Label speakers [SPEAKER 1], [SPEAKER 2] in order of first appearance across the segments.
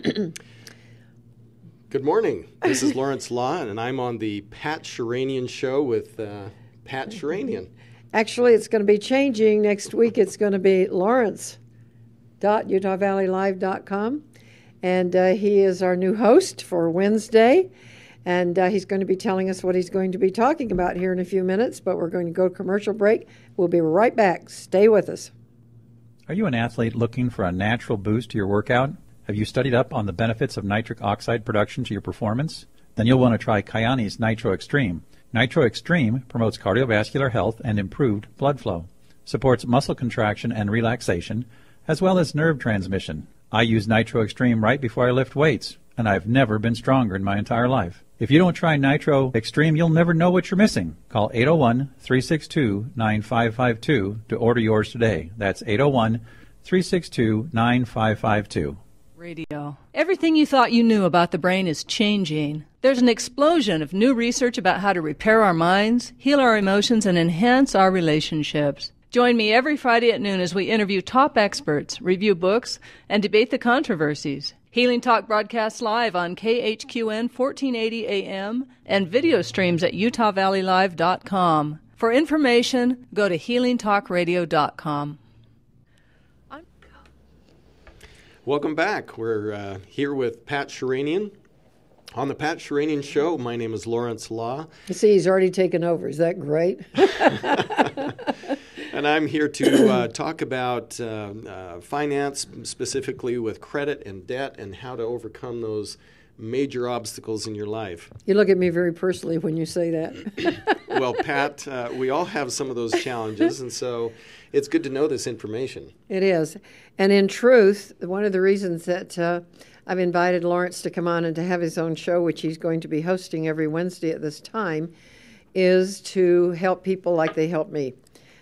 [SPEAKER 1] Good morning. This is Lawrence Law, and I'm on the Pat Sheranian Show with Pat Sheranian.
[SPEAKER 2] Actually, it's going to be changing. Next week, it's going to be Lawrence.UtahValleyLive.com. And he is our new host for Wednesday. And he's going to be telling us what he's going to be talking about here in a few minutes. But we're going to go to commercial break. We'll be right back. Stay with us.
[SPEAKER 3] Are you an athlete looking for a natural boost to your workout? Have you studied up on the benefits of nitric oxide production to your performance? Then you'll want to try Kyani's Nitro Extreme. Nitro Extreme promotes cardiovascular health and improved blood flow, supports muscle contraction and relaxation, as well as nerve transmission. I use Nitro Extreme right before I lift weights, and I've never been stronger in my entire life. If you don't try Nitro Extreme, you'll never know what you're missing. Call 801-362-9552 to order yours today. That's 801-362-9552.
[SPEAKER 4] Radio. Everything you thought you knew about the brain is changing. There's an explosion of new research about how to repair our minds, heal our emotions, and enhance our relationships. Join me every Friday at noon as we interview top experts, review books, and debate the controversies. Healing Talk broadcasts live on KHQN 1480 AM and video streams at UtahValleyLive.com. For information, go to HealingTalkRadio.com.
[SPEAKER 1] Welcome back. We're here with Pat Sheranian. On the Pat Sheranian Show, my name is Lawrence Law.
[SPEAKER 2] You see, he's already taken over. Is that great?
[SPEAKER 1] And I'm here to talk about finance, specifically with credit and debt, and how to overcome those major obstacles in your life.
[SPEAKER 2] You look at me very personally when you say that.
[SPEAKER 1] Well, Pat, we all have some of those challenges, and so it's good to know this information.
[SPEAKER 2] It is. And in truth, one of the reasons that I've invited Lawrence to come on and to have his own show, which he's going to be hosting every Wednesday at this time, is to help people like they help me.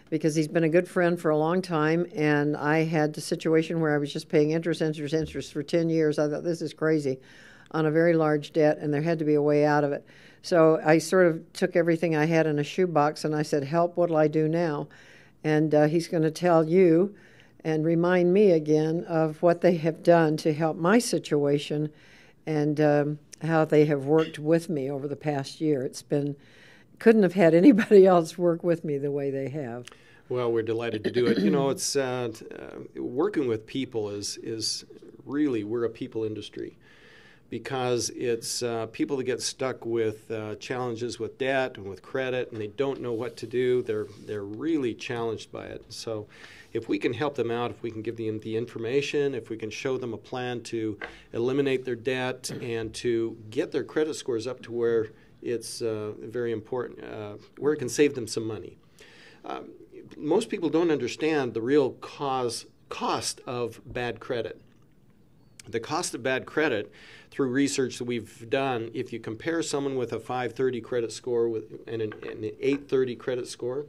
[SPEAKER 2] Because he's been a good friend for a long time, and I had the situation where I was just paying interest for 10 years. I thought, this is crazy, on a very large debt, and there had to be a way out of it. So I sort of took everything I had in a shoebox, and I said, help, what'll I do now? And he's going to tell you and remind me again of what they have done to help my situation and how they have worked with me over the past year. Couldn't have had anybody else work with me the way they have.
[SPEAKER 1] Well, we're delighted to do it. You know, it's working with people is really, we're a people industry, because it's people that get stuck with challenges with debt and with credit, and they don't know what to do. They're really challenged by it. So if we can help them out, if we can give them the information, if we can show them a plan to eliminate their debt and to get their credit scores up to where it's very important, where it can save them some money. Most people don't understand the real cost of bad credit. The cost of bad credit, through research that we've done, if you compare someone with a 530 credit score and an 830 credit score,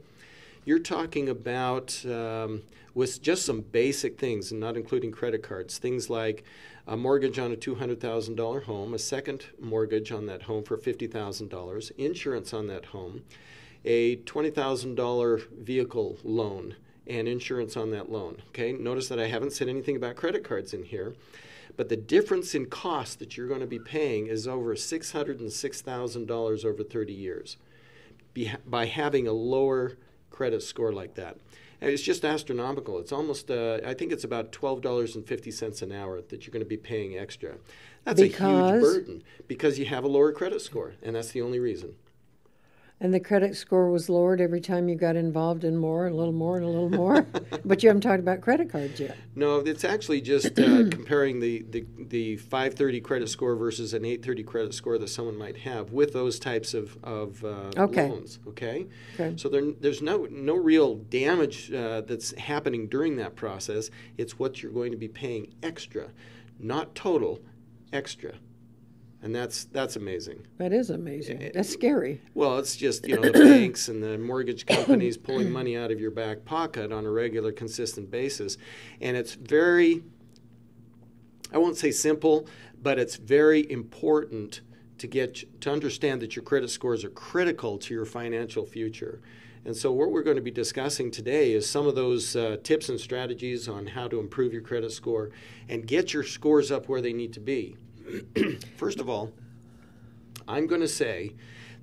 [SPEAKER 1] you're talking about, with just some basic things, and not including credit cards, things like a mortgage on a $200,000 home, a second mortgage on that home for $50,000, insurance on that home, a $20,000 vehicle loan, and insurance on that loan. Okay, notice that I haven't said anything about credit cards in here, but the difference in cost that you're going to be paying is over $606,000 over 30 years by having a lower credit score like that. And it's just astronomical. It's almost, I think it's about $12.50 an hour that you're going to be paying extra. That's a huge burden because you have a lower credit score, and that's the only reason.
[SPEAKER 2] And the credit score was lowered every time you got involved in more, a little more, and a little more. But you haven't talked about credit cards yet.
[SPEAKER 1] No, it's actually just comparing the 530 credit score versus an 830 credit score that someone might have with those types of loans. Okay. So there's no real damage that's happening during that process. It's what you're going to be paying extra, not total, extra. And that's amazing.
[SPEAKER 2] That is amazing. That's scary.
[SPEAKER 1] Well, it's just, the banks and the mortgage companies pulling money out of your back pocket on a regular, consistent basis. And it's very, I won't say simple, but it's very important to understand that your credit scores are critical to your financial future. And so what we're going to be discussing today is some of those tips and strategies on how to improve your credit score and get your scores up where they need to be. First of all, I'm going to say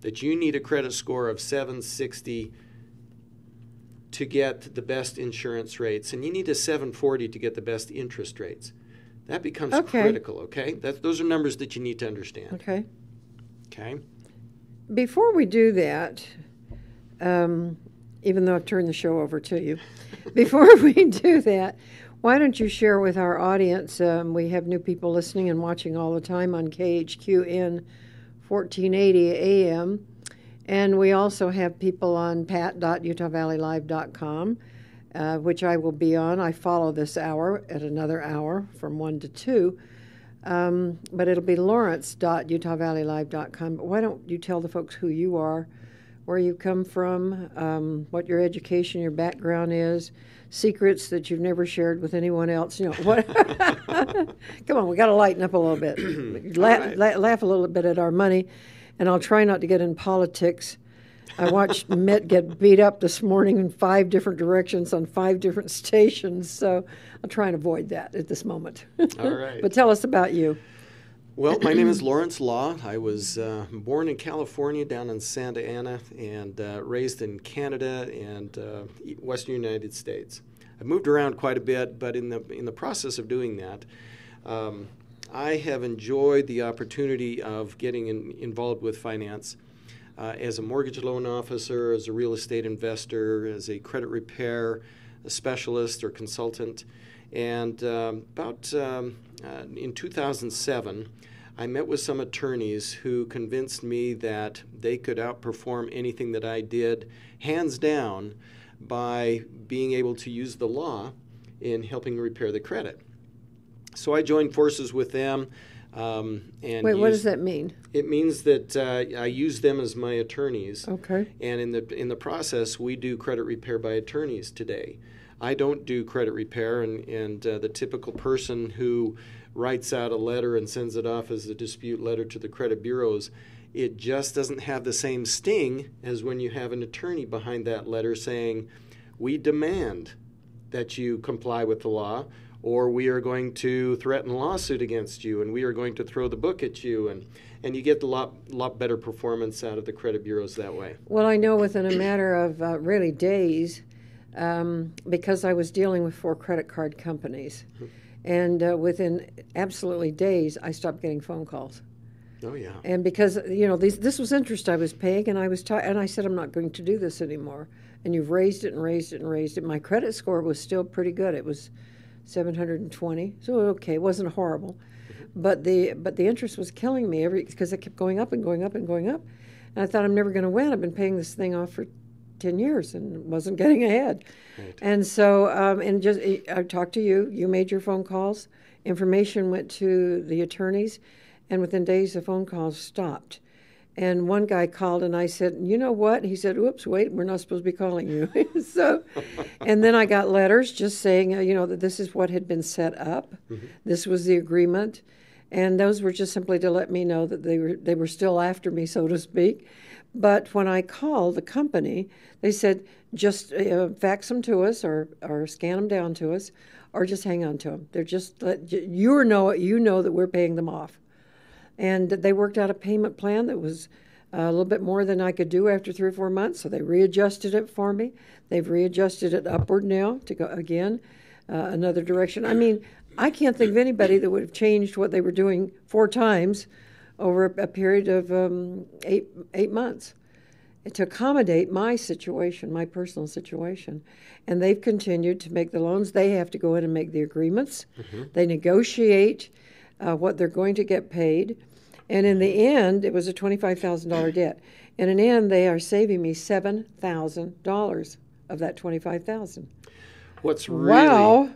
[SPEAKER 1] that you need a credit score of 760 to get the best insurance rates, and you need a 740 to get the best interest rates. That becomes critical, okay? Those are numbers that you need to understand.
[SPEAKER 2] Okay.
[SPEAKER 1] Okay?
[SPEAKER 2] Before we do that, even though I've turned the show over to you, before we do that, why don't you share with our audience, we have new people listening and watching all the time on KHQN 1480 AM, and we also have people on pat.utahvalleylive.com, which I will be on. I follow this hour at another hour from 1 to 2. But it'll be lawrence.utahvalleylive.com. But why don't you tell the folks who you are, where you come from, what your education, your background is, secrets that you've never shared with anyone else. You know what? Come on, we got to lighten up a little bit. Laugh a little bit at our money, and I'll try not to get in politics. I watched Mitt get beat up this morning in 5 different directions on 5 different stations, so I'll try and avoid that at this moment.
[SPEAKER 1] All right.
[SPEAKER 2] But tell us about you.
[SPEAKER 1] Well, my name is Lawrence Law. I was born in California down in Santa Ana and raised in Canada and Western United States. I moved around quite a bit, but in the process of doing that, I have enjoyed the opportunity of getting involved with finance. As a mortgage loan officer, as a real estate investor, as a credit repair specialist or consultant. And in 2007, I met with some attorneys who convinced me that they could outperform anything that I did, hands down, by being able to use the law in helping repair the credit. So I joined forces with them.
[SPEAKER 2] Wait, what does that mean?
[SPEAKER 1] It means that I use them as my attorneys.
[SPEAKER 2] Okay.
[SPEAKER 1] And in the process, we do credit repair by attorneys today. I don't do credit repair, and the typical person who writes out a letter and sends it off as a dispute letter to the credit bureaus, it just doesn't have the same sting as when you have an attorney behind that letter saying, we demand that you comply with the law, or we are going to threaten a lawsuit against you, and we are going to throw the book at you, and you get a lot better performance out of the credit bureaus that way.
[SPEAKER 2] Well, I know within a matter of really days, because I was dealing with 4 credit card companies, and within absolutely days, I stopped getting phone calls.
[SPEAKER 1] Oh yeah.
[SPEAKER 2] And because this was interest I was paying, and I was and I said I'm not going to do this anymore. And you've raised it and raised it and raised it. My credit score was still pretty good. It was 720, so okay, it wasn't horrible, but the interest was killing me because it kept going up and going up and going up, and I thought I'm never going to win. I've been paying this thing off for 10 years and wasn't getting ahead. Right. And so I talked to you. You made your phone calls. Information went to the attorneys, and within days the phone calls stopped. And one guy called, and I said, you know what? He said, oops, wait, we're not supposed to be calling you. So, and then I got letters just saying, that this is what had been set up. Mm-hmm. This was the agreement. And those were just simply to let me know that they were still after me, so to speak. But when I called the company, they said, just fax them to us or scan them down to us or just hang on to them. They're just, you know that we're paying them off. And they worked out a payment plan that was a little bit more than I could do after 3 or 4 months, so they readjusted it for me. They've readjusted it upward now to go again another direction. I mean, I can't think of anybody that would have changed what they were doing 4 times over a period of 8 months to accommodate my situation, my personal situation. And they've continued to make the loans. They have to go in and make the agreements. Mm-hmm. They negotiate what they're going to get paid. And in the end, it was a $25,000 debt. And in the end, they are saving me $7,000 of that $25,000.
[SPEAKER 1] What's really
[SPEAKER 2] wow,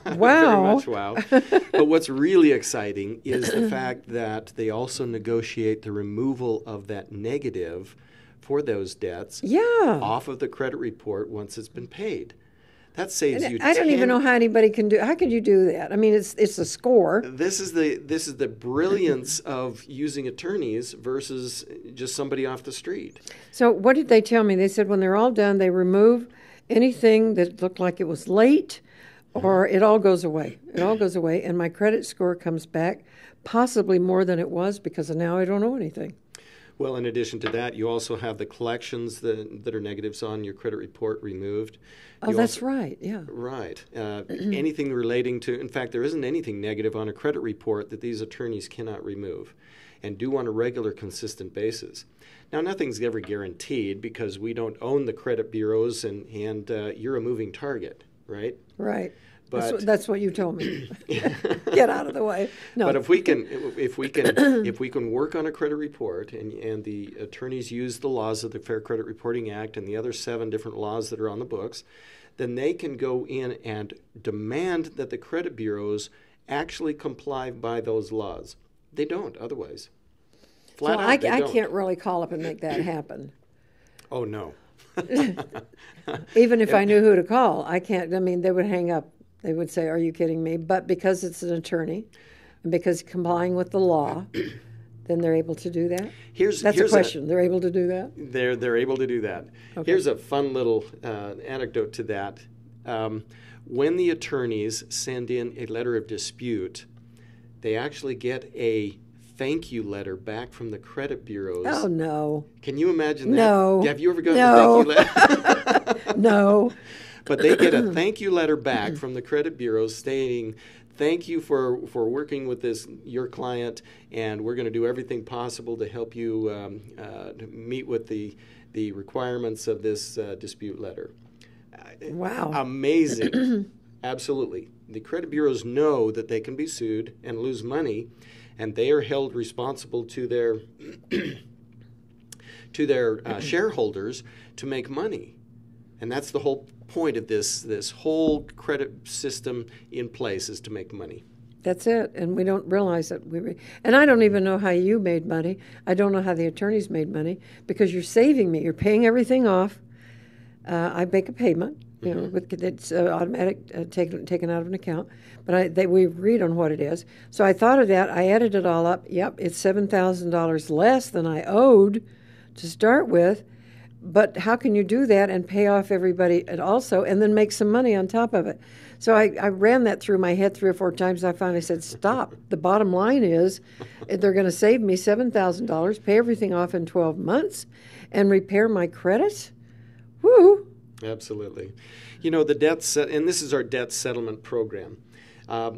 [SPEAKER 1] very much wow. But what's really exciting is the fact that they also negotiate the removal of that negative for those debts off of the credit report once it's been paid. That saves you.
[SPEAKER 2] I don't even know how anybody can do. How could you do that? I mean, it's a score.
[SPEAKER 1] This is the brilliance of using attorneys versus just somebody off the street.
[SPEAKER 2] So what did they tell me? They said when they're all done, they remove anything that looked like it was late, or it all goes away. It all goes away, and my credit score comes back, possibly more than it was, because now I don't owe anything.
[SPEAKER 1] Well, in addition to that, you also have the collections that are negatives on your credit report removed.
[SPEAKER 2] Oh, that's right, yeah.
[SPEAKER 1] Right. Anything relating to, in fact, there isn't anything negative on a credit report that these attorneys cannot remove and do on a regular, consistent basis. Now, nothing's ever guaranteed because we don't own the credit bureaus and you're a moving target, right?
[SPEAKER 2] Right.
[SPEAKER 1] But
[SPEAKER 2] that's what you told me. Get out of the way. No.
[SPEAKER 1] But if we can work on a credit report and the attorneys use the laws of the Fair Credit Reporting Act and the other 7 different laws that are on the books, then they can go in and demand that the credit bureaus actually comply by those laws. They don't otherwise. Flat out,
[SPEAKER 2] I can't really call up and make that happen.
[SPEAKER 1] Oh, no.
[SPEAKER 2] Even if I knew who to call, I can't. I mean, they would hang up. They would say, "Are you kidding me?" But because it's an attorney, and because complying with the law, then they're able to do that. Here's a question. They're able to do that?
[SPEAKER 1] They're able to do that. Okay. Here's a fun little anecdote to that. When the attorneys send in a letter of dispute, they actually get a thank you letter back from the credit bureaus.
[SPEAKER 2] Oh, no.
[SPEAKER 1] Can you imagine that?
[SPEAKER 2] No.
[SPEAKER 1] Have you ever gotten a thank you letter?
[SPEAKER 2] No.
[SPEAKER 1] But they get a thank you letter back from the credit bureaus stating, thank you for working with your client, and we're going to do everything possible to help you meet with the requirements of this dispute letter.
[SPEAKER 2] Wow.
[SPEAKER 1] Amazing. Absolutely. The credit bureaus know that they can be sued and lose money, and they are held responsible to their shareholders to make money. And that's the whole point of this whole credit system in place, is to make money.
[SPEAKER 2] That's it, and we don't realize it. And I don't even know how you made money. I don't know how the attorneys made money, because you're saving me. You're paying everything off. I make a payment. You know, it's automatic, taken out of an account. But we read on what it is. So I thought of that. I added it all up. Yep, it's $7,000 less than I owed to start with. But how can you do that and pay off everybody also and then make some money on top of it? So I ran that through my head 3 or 4 times. I finally said, stop. The bottom line is they're going to save me $7,000, pay everything off in 12 months, and repair my credit? Woo!
[SPEAKER 1] Absolutely. You know, and this is our debt settlement program.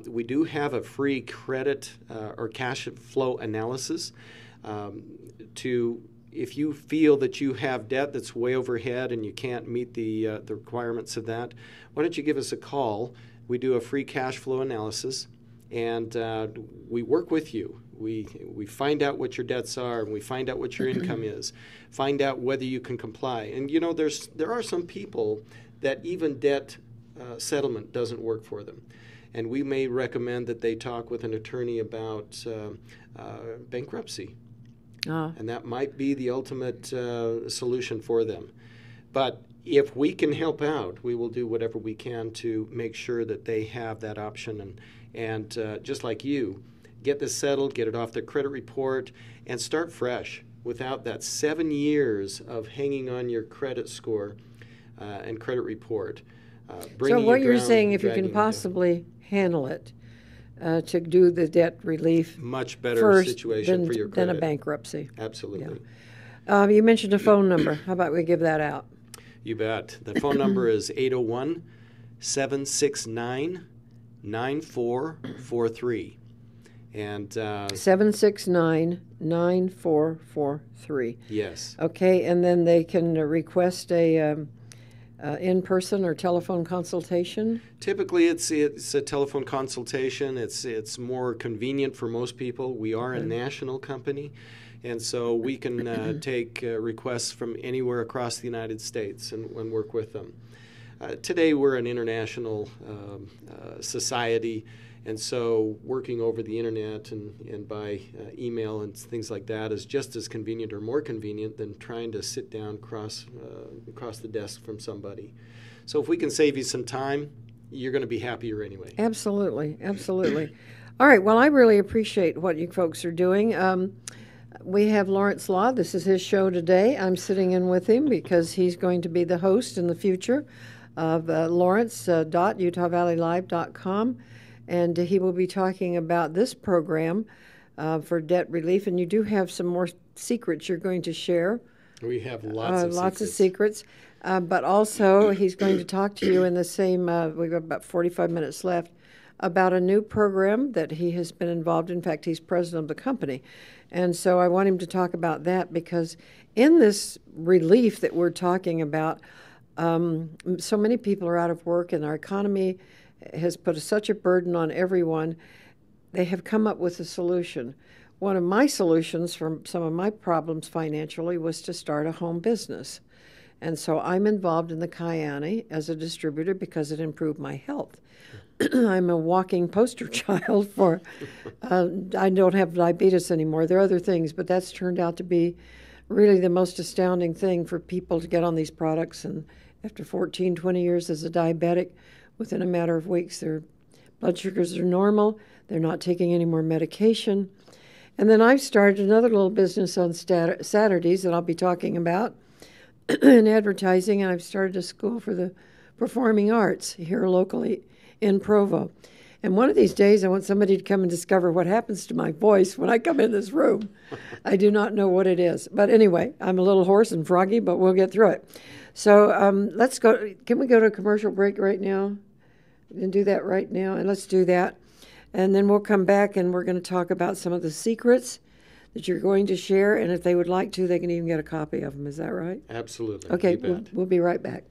[SPEAKER 1] We do have a free credit or cash flow analysis if you feel that you have debt that's way overhead and you can't meet the requirements of that, why don't you give us a call? We do a free cash flow analysis, and we work with you. We find out what your debts are, and we find out what your income is, find out whether you can comply. And, you know, there are some people that even debt settlement doesn't work for them. And we may recommend that they talk with an attorney about bankruptcy. And that might be the ultimate solution for them. But if we can help out, we will do whatever we can to make sure that they have that option. And just like you, get this settled, get it off their credit report, and start fresh without that 7 years of hanging on your credit score and credit report.
[SPEAKER 2] So what you're saying, if you can possibly handle it, to do the debt relief
[SPEAKER 1] much better situation for your credit
[SPEAKER 2] than a bankruptcy.
[SPEAKER 1] Absolutely.
[SPEAKER 2] Yeah. You mentioned a phone number. How about we give that out?
[SPEAKER 1] You bet. The phone number is 801-769-9443. And
[SPEAKER 2] 769-9443.
[SPEAKER 1] Yes.
[SPEAKER 2] Okay, and then they can request a in-person or telephone consultation?
[SPEAKER 1] Typically, it's a telephone consultation. It's more convenient for most people. We are a national company, and so we can take requests from anywhere across the United States and work with them. Today, we're an international society, And so working over the internet and by email and things like that is just as convenient or more convenient than trying to sit down across the desk from somebody. So if we can save you some time, you're going to be happier anyway.
[SPEAKER 2] Absolutely, absolutely. All right, well, I really appreciate what you folks are doing. We have Lawrence Law. This is his show today. I'm sitting in with him because he's going to be the host in the future of Lawrence.UtahValleyLive.com. And he will be talking about this program for debt relief. And you do have some more secrets you're going to share.
[SPEAKER 1] We have lots
[SPEAKER 2] of secrets. But also, he's going to talk to you in the same, we've got about 45 minutes left, about a new program that he has been involved in. In fact, he's president of the company. And so I want him to talk about that because in this relief that we're talking about, so many people are out of work and our economy has put such a burden on everyone. They have come up with a solution. One of my solutions for some of my problems financially was to start a home business. And so I'm involved in the Kyani as a distributor because it improved my health. I'm a walking poster child for, I don't have diabetes anymore. There are other things, but that's turned out to be really the most astounding thing for people to get on these products. And after 14, 20 years as a diabetic, within a matter of weeks, their blood sugars are normal. They're not taking any more medication. And then I've started another little business on Saturdays that I'll be talking about in advertising, and I've started a school for the performing arts here locally in Provo. And one of these days, I want somebody to come and discover what happens to my voice when I come in this room. I do not know what it is. But anyway, I'm a little hoarse and froggy, but we'll get through it. So let's go. Can we go to a commercial break right now? And do that right now, and let's do that. And then we'll come back, and we're going to talk about some of the secrets that you're going to share, and if they would like to, they can even get a copy of them. Is that right?
[SPEAKER 1] Absolutely.
[SPEAKER 2] Okay, we'll be right back.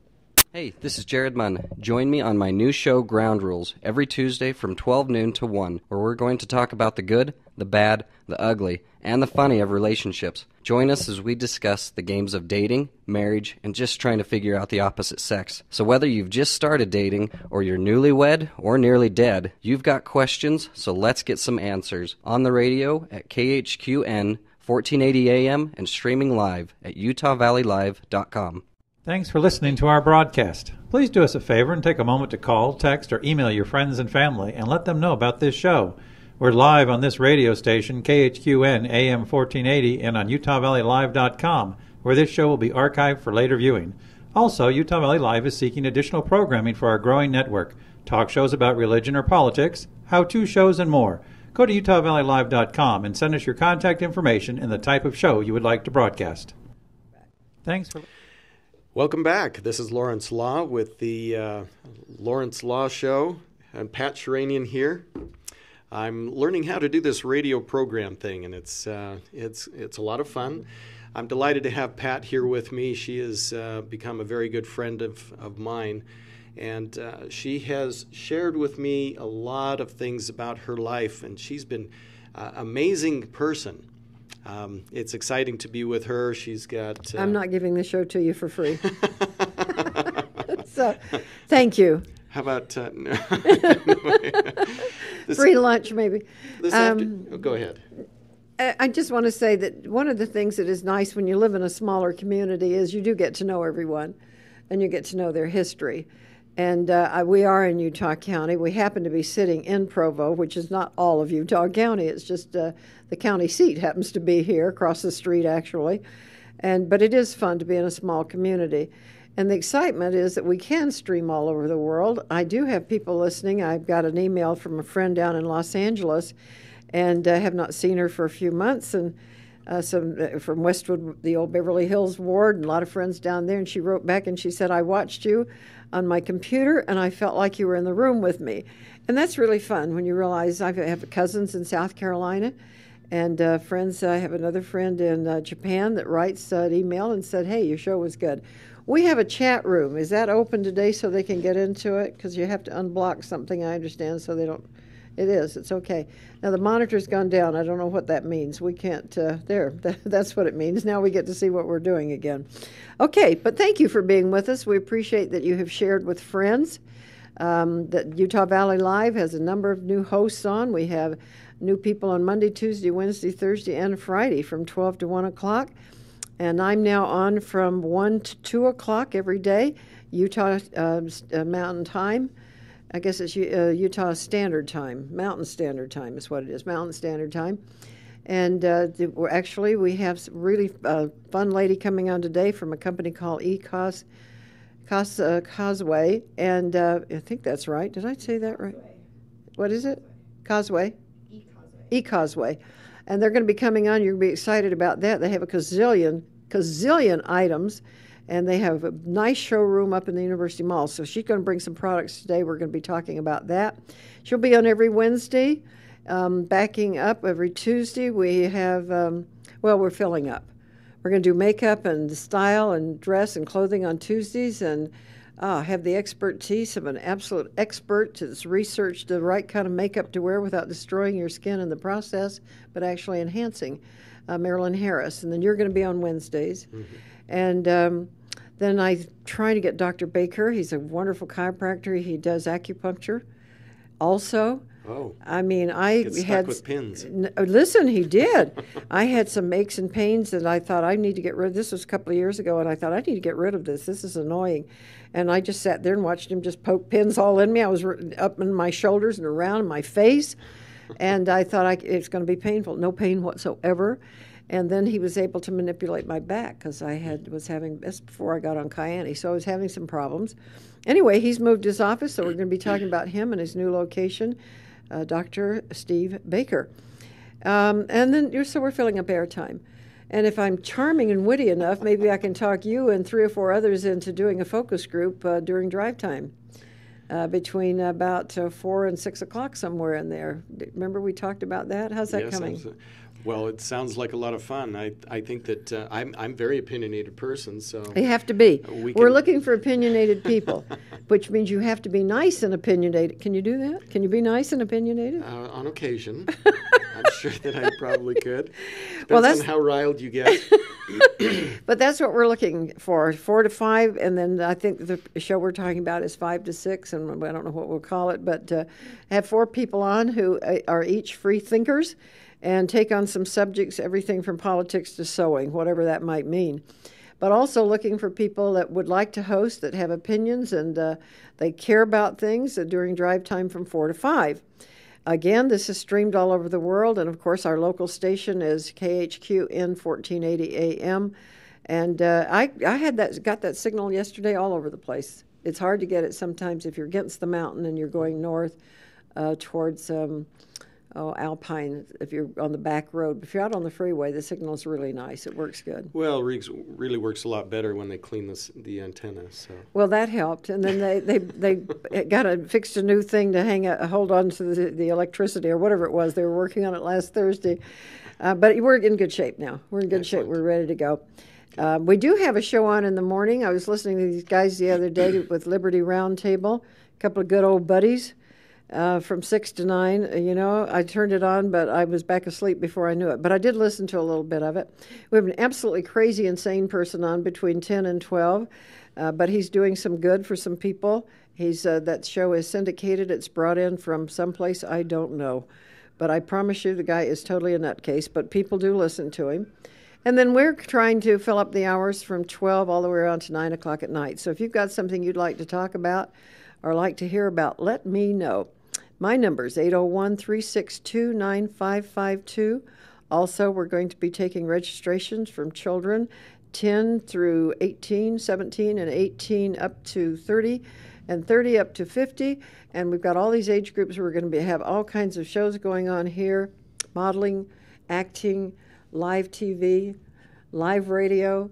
[SPEAKER 5] Hey, this is Jared Munn. Join me on my new show, Ground Rules, every Tuesday from 12 noon to 1, where we're going to talk about the good, the bad, the ugly, and the funny of relationships. Join us as we discuss the games of dating, marriage, and just trying to figure out the opposite sex. So whether you've just started dating, or you're newlywed, or nearly dead, you've got questions, so let's get some answers. On the radio at KHQN, 1480 AM, and streaming live at UtahValleyLive.com.
[SPEAKER 3] Thanks for listening to our broadcast. Please do us a favor and take a moment to call, text, or email your friends and family and let them know about this show. We're live on this radio station, KHQN AM 1480, and on UtahValleyLive.com, where this show will be archived for later viewing. Also, Utah Valley Live is seeking additional programming for our growing network, talk shows about religion or politics, how-to shows, and more. Go to UtahValleyLive.com and send us your contact information and the type of show you would like to broadcast. Thanks for...
[SPEAKER 1] Welcome back. This is Lawrence Law with the Lawrence Law Show. I'm Pat Sheranian here. I'm learning how to do this radio program thing, and it's a lot of fun. I'm delighted to have Pat here with me. She has become a very good friend of mine, and she has shared with me a lot of things about her life, and she's been an amazing person. It's exciting to be with her. She's got...
[SPEAKER 2] I'm not giving the show to you for free. So, thank you.
[SPEAKER 1] How about...
[SPEAKER 2] free lunch, maybe.
[SPEAKER 1] Go ahead.
[SPEAKER 2] I just want to say that one of the things that is nice when you live in a smaller community is you do get to know everyone, and you get to know their history. And we are in Utah County. We happen to be sitting in Provo, which is not all of Utah County. It's just the county seat happens to be here, across the street, actually. But it is fun to be in a small community. And the excitement is that we can stream all over the world. I do have people listening. I've got an email from a friend down in Los Angeles, and have not seen her for a few months. And some from Westwood, the old Beverly Hills ward, and a lot of friends down there. And she wrote back and she said, I watched you on my computer, and I felt like you were in the room with me. And that's really fun when you realize I have cousins in South Carolina and friends. I have another friend in Japan that writes an email and said, hey, your show was good. We have a chat room. Is that open today so they can get into it? Because you have to unblock something, I understand, so they don't. It is. It's okay. Now, the monitor's gone down. I don't know what that means. We can't, that's what it means. Now we get to see what we're doing again. Okay, but thank you for being with us. We appreciate that you have shared with friends That Utah Valley Live has a number of new hosts on. We have new people on Monday, Tuesday, Wednesday, Thursday, and Friday from 12 to 1 o'clock. And I'm now on from 1 to 2 o'clock every day, Utah Mountain Time. I guess it's Utah Standard Time. Mountain Standard Time is what it is, Mountain Standard Time. And we have some really fun lady coming on today from a company called Causeway. And I think that's right. Did I say that right? What is it? Causeway? E-Causeway. And they're going to be coming on. You're going to be excited about that. They have a gazillion items, and they have a nice showroom up in the University Mall. So she's going to bring some products today. We're going to be talking about that. She'll be on every Wednesday. Backing up every Tuesday, we have, we're filling up. We're going to do makeup and style and dress and clothing on Tuesdays, and have the expertise of an absolute expert that's researched the right kind of makeup to wear without destroying your skin in the process, but actually enhancing, Marilyn Harris. And then you're going to be on Wednesdays. Mm-hmm. And then I try to get Dr. Baker. He's a wonderful chiropractor. He does acupuncture also.
[SPEAKER 1] Oh,
[SPEAKER 2] I mean,
[SPEAKER 1] get stuck with pins.
[SPEAKER 2] Listen, he did. I had some aches and pains, and I thought I need to get rid of this. Was a couple of years ago, and I thought I need to get rid of this. This is annoying. And I just sat there and watched him just poke pins all in me. I was up in my shoulders and around my face, and I thought it's going to be painful. No pain whatsoever. And then he was able to manipulate my back because was having this before I got on Kyani, so I was having some problems. Anyway, he's moved his office, so we're going to be talking about him and his new location. Dr. Steve Baker. And then, so we're filling up airtime. And if I'm charming and witty enough, maybe I can talk you and 3 or 4 others into doing a focus group during drive time between about 4 and 6 o'clock, somewhere in there. Remember we talked about that? How's that coming?
[SPEAKER 1] Absolutely. Well, it sounds like a lot of fun. I think that I'm a very opinionated person, so
[SPEAKER 2] you have to be. We're looking for opinionated people, which means you have to be nice and opinionated. Can you do that? Can you be nice and opinionated?
[SPEAKER 1] On occasion, I'm sure that I probably could.
[SPEAKER 2] Depends
[SPEAKER 1] on how riled you get.
[SPEAKER 2] But that's what we're looking for: 4 to 5, and then I think the show we're talking about is 5 to 6, and I don't know what we'll call it, but have 4 people on who are each free thinkers. And take on some subjects, everything from politics to sewing, whatever that might mean. But also looking for people that would like to host, that have opinions, and they care about things during drive time from 4 to 5. Again, this is streamed all over the world, and of course our local station is KHQN 1480 AM. And I got that signal yesterday all over the place. It's hard to get it sometimes if you're against the mountain and you're going north towards Alpine, if you're on the back road. If you're out on the freeway, the signal's really nice. It works good.
[SPEAKER 1] Well, it really works a lot better when they clean the antenna. So.
[SPEAKER 2] Well, that helped. And then they fixed a new thing to hold on to the electricity or whatever it was. They were working on it last Thursday. But we're in good shape now. We're in good shape. We're ready to go. We do have a show on in the morning. I was listening to these guys the other day with Liberty Roundtable, a couple of good old buddies. From 6 to 9, I turned it on, but I was back asleep before I knew it. But I did listen to a little bit of it. We have an absolutely crazy, insane person on between 10 and 12, but he's doing some good for some people. That show is syndicated. It's brought in from someplace I don't know. But I promise you the guy is totally a nutcase, but people do listen to him. And then we're trying to fill up the hours from 12 all the way around to 9 o'clock at night. So if you've got something you'd like to talk about or like to hear about, let me know. My number is 801-362-9552. Also, we're going to be taking registrations from children 10 through 18, 17 and 18 up to 30, and 30 up to 50. And we've got all these age groups. We're going to have all kinds of shows going on here: modeling, acting, live TV, live radio,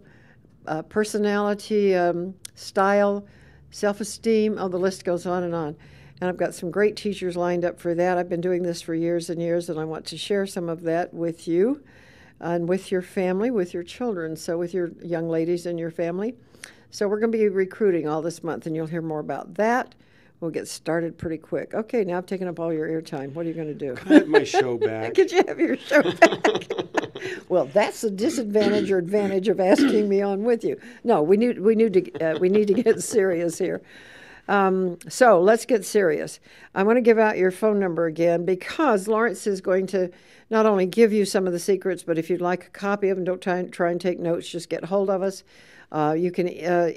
[SPEAKER 2] personality, style, self-esteem. The list goes on and on. And I've got some great teachers lined up for that. I've been doing this for years and years, and I want to share some of that with you and with your family, with your children, so with your young ladies and your family. So we're going to be recruiting all this month, and you'll hear more about that. We'll get started pretty quick. Okay, now I've taken up all your airtime. What are you going to do?
[SPEAKER 1] Can I have my show back?
[SPEAKER 2] Could you have your show back? Well, that's the disadvantage or advantage of asking me on with you. No, we need to get serious here. So let's get serious. I want to give out your phone number again because Lawrence is going to not only give you some of the secrets, but if you'd like a copy of them, don't try and take notes. Just get hold of us. You can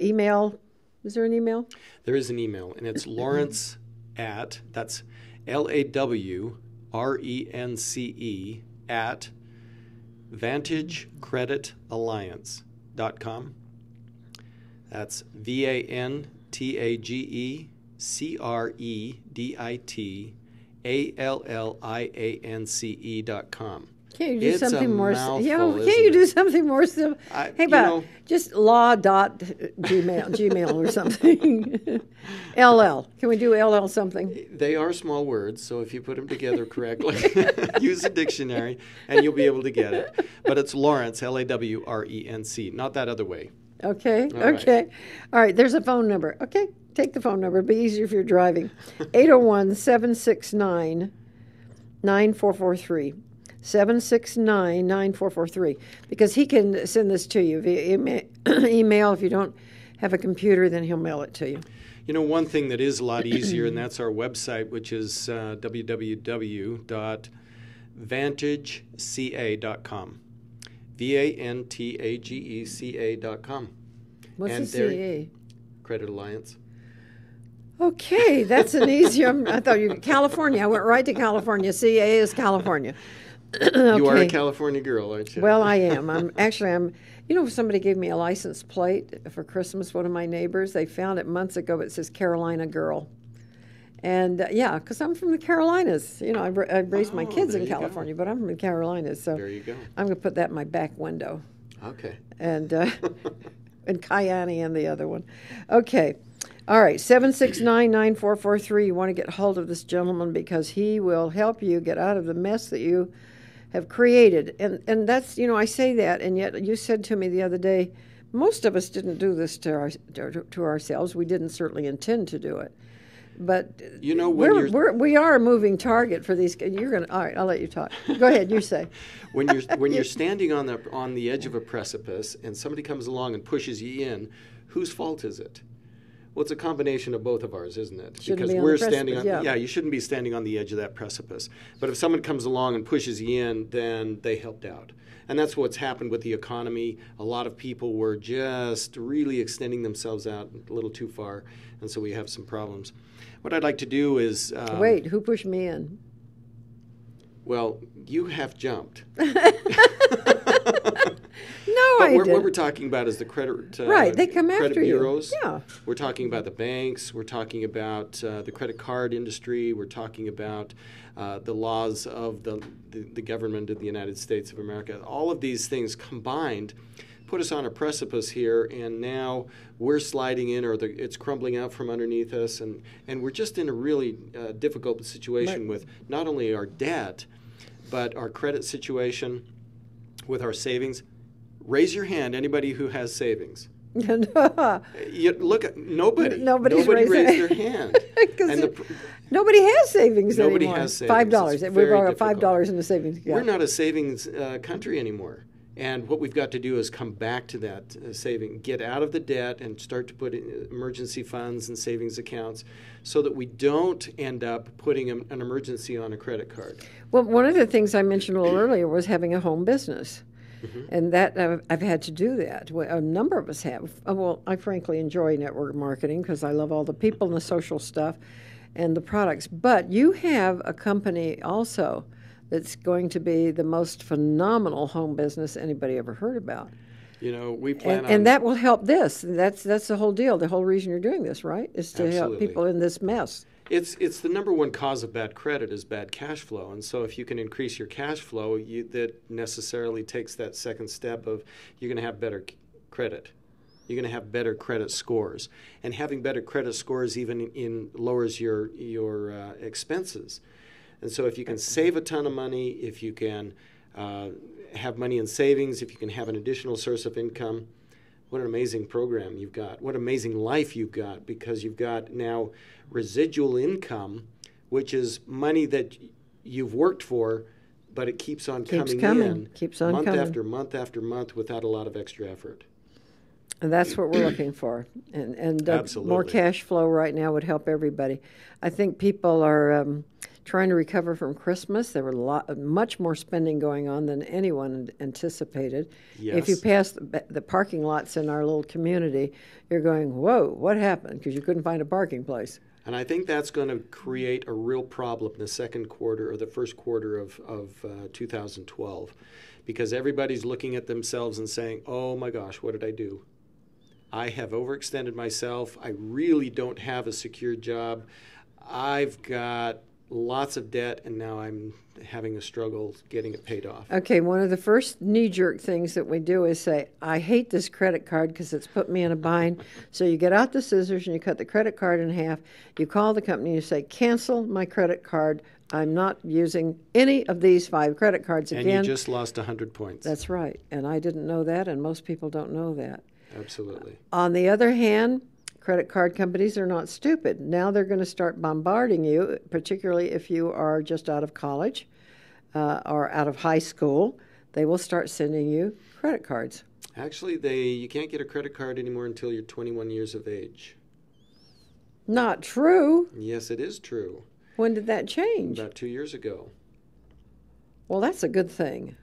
[SPEAKER 2] email. Is there an email?
[SPEAKER 1] There is an email, and it's Lawrence at, that's LAWRENCE at VantageCreditAlliance.com. That's VantageCreditAlliance.com.
[SPEAKER 2] Can't you do
[SPEAKER 1] It's
[SPEAKER 2] something
[SPEAKER 1] a
[SPEAKER 2] more?
[SPEAKER 1] mouthful,
[SPEAKER 2] Can't
[SPEAKER 1] isn't
[SPEAKER 2] you do
[SPEAKER 1] it?
[SPEAKER 2] something more simple? Hey, just law.gmail or something. LL. Can we do LL something?
[SPEAKER 1] They are small words, so if you put them together correctly, use a dictionary, and you'll be able to get it. But it's Lawrence, LAWRENC, not that other way.
[SPEAKER 2] Okay.
[SPEAKER 1] All
[SPEAKER 2] Okay. All right. There's a phone number. Okay. Take the phone number. It'll be easier if you're driving. 801-769-9443. 769-9443. Because he can send this to you via email. If you don't have a computer, then he'll mail it to you.
[SPEAKER 1] You know, one thing that is a lot easier, and that's our website, which is www.vantageca.com. VANTAGECA.com.
[SPEAKER 2] What's
[SPEAKER 1] and
[SPEAKER 2] the CA?
[SPEAKER 1] Credit Alliance.
[SPEAKER 2] Okay, that's an easy. I thought you California. I went right to California. CA is California. Okay.
[SPEAKER 1] You are a California girl, aren't you?
[SPEAKER 2] Well, I am. I'm. You know, somebody gave me a license plate for Christmas. One of my neighbors. They found it months ago. It says Carolina Girl. And yeah, because I'm from the Carolinas. You know, I raised my kids in California, but I'm from the Carolinas. So
[SPEAKER 1] there you go.
[SPEAKER 2] I'm going to put that in my back window.
[SPEAKER 1] Okay.
[SPEAKER 2] And and Kyani and the other one. Okay. All right, 769-9443. You want to get hold of this gentleman because he will help you get out of the mess that you have created. And that's, you know, I say that, and yet you said to me the other day, most of us didn't do this to ourselves. We didn't certainly intend to do it. But
[SPEAKER 1] you know,
[SPEAKER 2] we are a moving target for these. You're gonna. All right, I'll let you talk. Go ahead. You say.
[SPEAKER 1] when you're standing on the edge of a precipice and somebody comes along and pushes you in, whose fault is it? Well, it's a combination of both of ours, isn't it?
[SPEAKER 2] Shouldn't
[SPEAKER 1] because
[SPEAKER 2] be on
[SPEAKER 1] we're
[SPEAKER 2] the
[SPEAKER 1] standing on.
[SPEAKER 2] precipice,
[SPEAKER 1] Yeah, you shouldn't be standing on the edge of that precipice. But if someone comes along and pushes you in, then they helped out. And that's what's happened with the economy. A lot of people were just really extending themselves out a little too far, and so we have some problems. What I'd like to do is...
[SPEAKER 2] Wait, who pushed me in?
[SPEAKER 1] Well, you have jumped.
[SPEAKER 2] No, I didn't.
[SPEAKER 1] What we're talking about is the credit
[SPEAKER 2] right, they come
[SPEAKER 1] credit
[SPEAKER 2] after
[SPEAKER 1] bureaus.
[SPEAKER 2] You. Yeah.
[SPEAKER 1] We're talking about the banks. We're talking about the credit card industry. We're talking about the laws of the government of the United States of America. All of these things combined put us on a precipice here, and now we're sliding in, or it's crumbling out from underneath us, and we're just in a really difficult situation with not only our debt, but our credit situation, with our savings. Raise your hand, anybody who has savings. You look at nobody.
[SPEAKER 2] Nobody
[SPEAKER 1] raised their hand.
[SPEAKER 2] Nobody has savings anymore.
[SPEAKER 1] Nobody has savings.
[SPEAKER 2] $5. We've got $5 in the savings account.
[SPEAKER 1] We're not a savings country anymore. And what we've got to do is come back to that saving, get out of the debt, and start to put in emergency funds and savings accounts so that we don't end up putting an emergency on a credit card.
[SPEAKER 2] Well, one of the things I mentioned a little earlier was having a home business.
[SPEAKER 1] Mm-hmm.
[SPEAKER 2] And that I've had to do that. A number of us have. Well, I frankly enjoy network marketing because I love all the people and the social stuff and the products. But you have a company also that's going to be the most phenomenal home business anybody ever heard about.
[SPEAKER 1] You know, we plan
[SPEAKER 2] and that will help this. That's the whole deal. The whole reason you're doing this, right, is to help people in this mess.
[SPEAKER 1] It's the number one cause of bad credit is bad cash flow. And so if you can increase your cash flow, that necessarily takes that second step of you're going to have better credit. You're going to have better credit scores. And having better credit scores even lowers your expenses. And so if you can save a ton of money, if you can have money in savings, if you can have an additional source of income, what an amazing program you've got. What amazing life you've got, because you've got now residual income, which is money that you've worked for, but it keeps on coming in
[SPEAKER 2] keeps on
[SPEAKER 1] month
[SPEAKER 2] coming.
[SPEAKER 1] after month after month without a lot of extra effort.
[SPEAKER 2] And that's what we're looking for. And more
[SPEAKER 1] Absolutely.
[SPEAKER 2] cash flow right now would help everybody. I think people are trying to recover from Christmas. There were much more spending going on than anyone anticipated.
[SPEAKER 1] Yes.
[SPEAKER 2] If you pass the parking lots in our little community, you're going, whoa, what happened? Because you couldn't find a parking place.
[SPEAKER 1] And I think that's going to create a real problem in the second quarter or the first quarter of 2012, because everybody's looking at themselves and saying, oh my gosh, what did I do? I have overextended myself. I really don't have a secure job. I've got lots of debt, and now I'm having a struggle getting it paid off.
[SPEAKER 2] Okay, one of the first knee-jerk things that we do is say, I hate this credit card because it's put me in a bind. So you get out the scissors and you cut the credit card in half. You call the company and you say, cancel my credit card. I'm not using any of these 5 credit cards again.
[SPEAKER 1] And you just lost 100 points.
[SPEAKER 2] That's right. And I didn't know that, and most people don't know that.
[SPEAKER 1] Absolutely.
[SPEAKER 2] On the other hand, credit card companies are not stupid. Now they're going to start bombarding you, particularly if you are just out of college or out of high school. They will start sending you credit cards.
[SPEAKER 1] Actually, you can't get a credit card anymore until you're 21 years of age.
[SPEAKER 2] Not true.
[SPEAKER 1] Yes, it is true.
[SPEAKER 2] When did that change?
[SPEAKER 1] About 2 years ago.
[SPEAKER 2] Well, that's a good thing.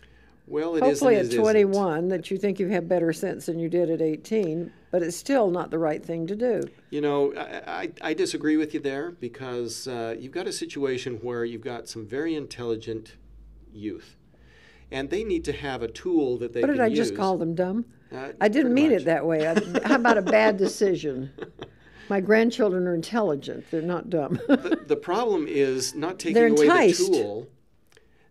[SPEAKER 1] Well, it
[SPEAKER 2] Hopefully
[SPEAKER 1] isn't.
[SPEAKER 2] at 21 that you think you have better sense than you did at 18, but it's still not the right thing to do.
[SPEAKER 1] You know, I disagree with you there, because you've got a situation where you've got some very intelligent youth, and they need to have a tool that they can use.
[SPEAKER 2] What did I just call them, dumb? I didn't
[SPEAKER 1] pretty
[SPEAKER 2] mean
[SPEAKER 1] much.
[SPEAKER 2] it that way. How about a bad decision? My grandchildren are intelligent. They're not dumb.
[SPEAKER 1] The problem is not taking
[SPEAKER 2] They're
[SPEAKER 1] away
[SPEAKER 2] enticed.
[SPEAKER 1] the tool.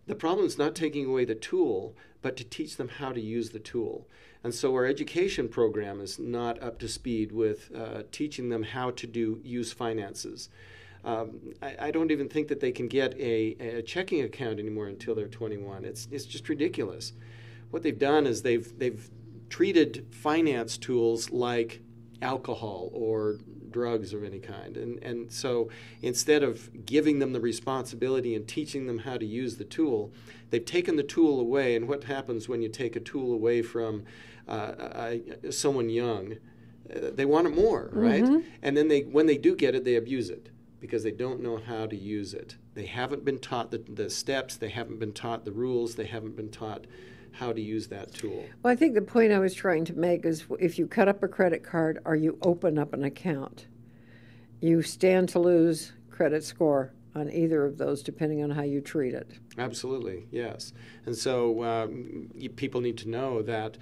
[SPEAKER 1] The problem is not taking away the tool, but to teach them how to use the tool. And so our education program is not up to speed with teaching them how to use finances. I don't even think that they can get a checking account anymore until they're 21. It's just ridiculous. What they've done is they've treated finance tools like alcohol or drugs of any kind. And so instead of giving them the responsibility and teaching them how to use the tool, they've taken the tool away. And what happens when you take a tool away from someone young? They want it more, right?
[SPEAKER 2] Mm-hmm.
[SPEAKER 1] And then when they do get it, they abuse it because they don't know how to use it. They haven't been taught the steps. They haven't been taught the rules. They haven't been taught how to use that tool.
[SPEAKER 2] Well, I think the point I was trying to make is if you cut up a credit card or you open up an account, you stand to lose credit score on either of those depending on how you treat it.
[SPEAKER 1] Absolutely, yes. And so people need to know that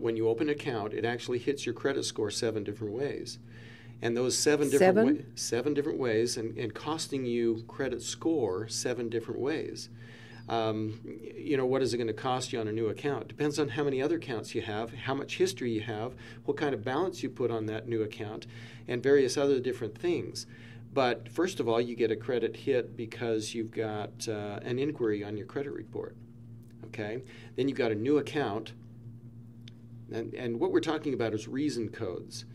[SPEAKER 1] when you open an account, it actually hits your credit score 7 different ways. And those 7 different ways and costing you credit score 7 different ways. What is it going to cost you on a new account? Depends on how many other accounts you have, how much history you have, what kind of balance you put on that new account, and various other different things. But first of all, you get a credit hit because you've got an inquiry on your credit report. Okay? Then you've got a new account, and what we're talking about is reason codes.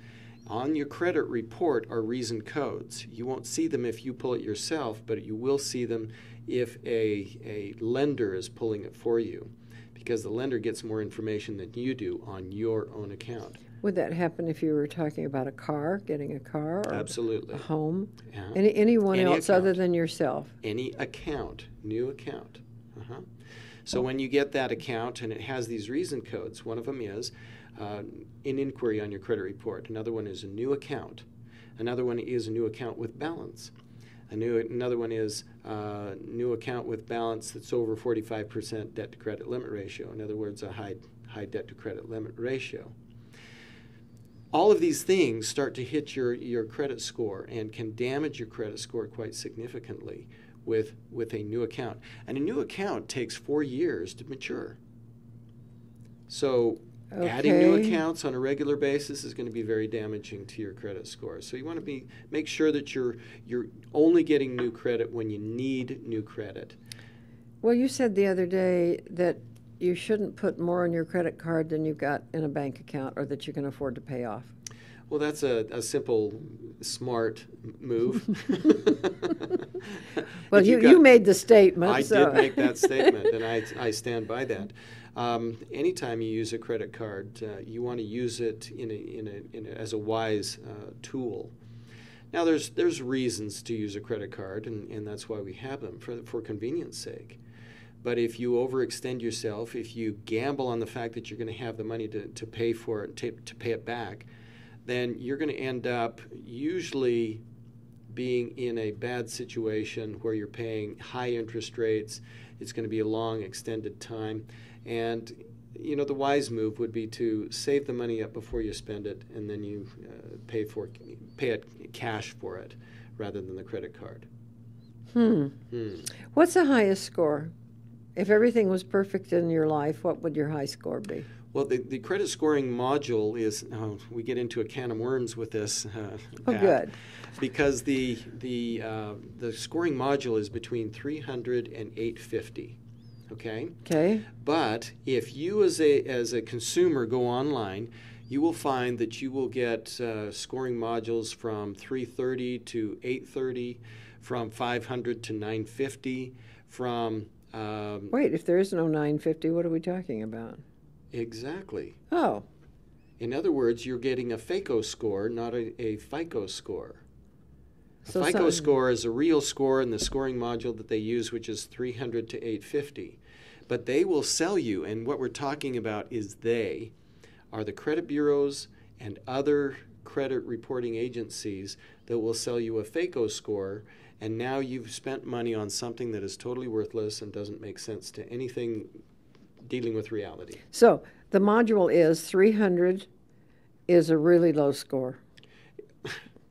[SPEAKER 1] On your credit report are reason codes. You won't see them if you pull it yourself, but you will see them if a lender is pulling it for you, because the lender gets more information than you do on your own account.
[SPEAKER 2] Would that happen if you were talking about a car, getting a car, or
[SPEAKER 1] Absolutely.
[SPEAKER 2] a home?
[SPEAKER 1] Yeah.
[SPEAKER 2] Anyone
[SPEAKER 1] Any
[SPEAKER 2] else
[SPEAKER 1] account.
[SPEAKER 2] other than yourself?
[SPEAKER 1] Any account, new account. So when you get that account and it has these reason codes, one of them is an inquiry on your credit report. Another one is a new account. Another one is a new account with balance. Another one is a new account with balance that's over 45% debt-to-credit limit ratio. In other words, a high debt-to-credit limit ratio. All of these things start to hit your credit score and can damage your credit score quite significantly with a new account. And a new account takes 4 years to mature. So adding new accounts on a regular basis is going to be very damaging to your credit score. So you want to make sure that you're only getting new credit when you need new credit.
[SPEAKER 2] Well, you said the other day that you shouldn't put more on your credit card than you've got in a bank account or that you can afford to pay off.
[SPEAKER 1] Well, that's a simple, smart move.
[SPEAKER 2] Well, you made the statement.
[SPEAKER 1] I did make that statement, and I stand by that. Anytime you use a credit card, you want to use it as a wise tool. Now, there's reasons to use a credit card, and that's why we have them, for convenience sake. But if you overextend yourself, if you gamble on the fact that you're going to have the money to pay for it, to pay it back, then you're going to end up usually being in a bad situation where you're paying high interest rates. It's going to be a long, extended time. And, the wise move would be to save the money up before you spend it, and then you pay it cash for it rather than the credit card.
[SPEAKER 2] What's the highest score? If everything was perfect in your life, what would your high score be?
[SPEAKER 1] Well, the credit scoring module is, we get into a can of worms with this, Pat,
[SPEAKER 2] good.
[SPEAKER 1] because the scoring module is between 300 and 850, okay?
[SPEAKER 2] Okay.
[SPEAKER 1] But if you as a consumer go online, you will find that you will get scoring modules from 330 to 830, from 500 to 950, from...
[SPEAKER 2] Wait, if there is no 950, what are we talking about?
[SPEAKER 1] Exactly.
[SPEAKER 2] Oh.
[SPEAKER 1] In other words, you're getting a FICO score, not a FICO score. A FICO score is a real score in the scoring module that they use, which is 300 to 850. But they will sell you, and what we're talking about is they are the credit bureaus and other credit reporting agencies that will sell you a FICO score, and now you've spent money on something that is totally worthless and doesn't make sense to anything dealing with reality.
[SPEAKER 2] So the module is 300 is a really low score.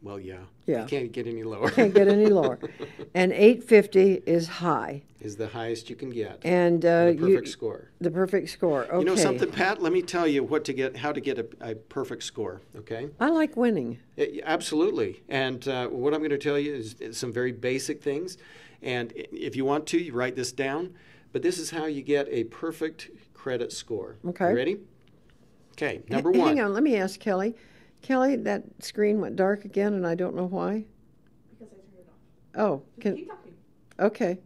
[SPEAKER 1] Well, yeah.
[SPEAKER 2] Yeah.
[SPEAKER 1] You can't get any lower.
[SPEAKER 2] Can't get any lower. And 850 is high.
[SPEAKER 1] Is the highest you can get.
[SPEAKER 2] And
[SPEAKER 1] the perfect score.
[SPEAKER 2] The perfect score. Okay.
[SPEAKER 1] You know something, Pat? Let me tell you how to get a perfect score, okay?
[SPEAKER 2] I like winning.
[SPEAKER 1] Absolutely. And what I'm going to tell you is some very basic things. And if you want to, you write this down. But this is how you get a perfect credit score.
[SPEAKER 2] Okay.
[SPEAKER 1] You ready? Okay, number one.
[SPEAKER 2] Hang on, let me ask Kelly. Kelly, that screen went dark again, and I don't know why.
[SPEAKER 6] Because I turned it off.
[SPEAKER 2] Oh.
[SPEAKER 6] Keep talking.
[SPEAKER 2] Okay.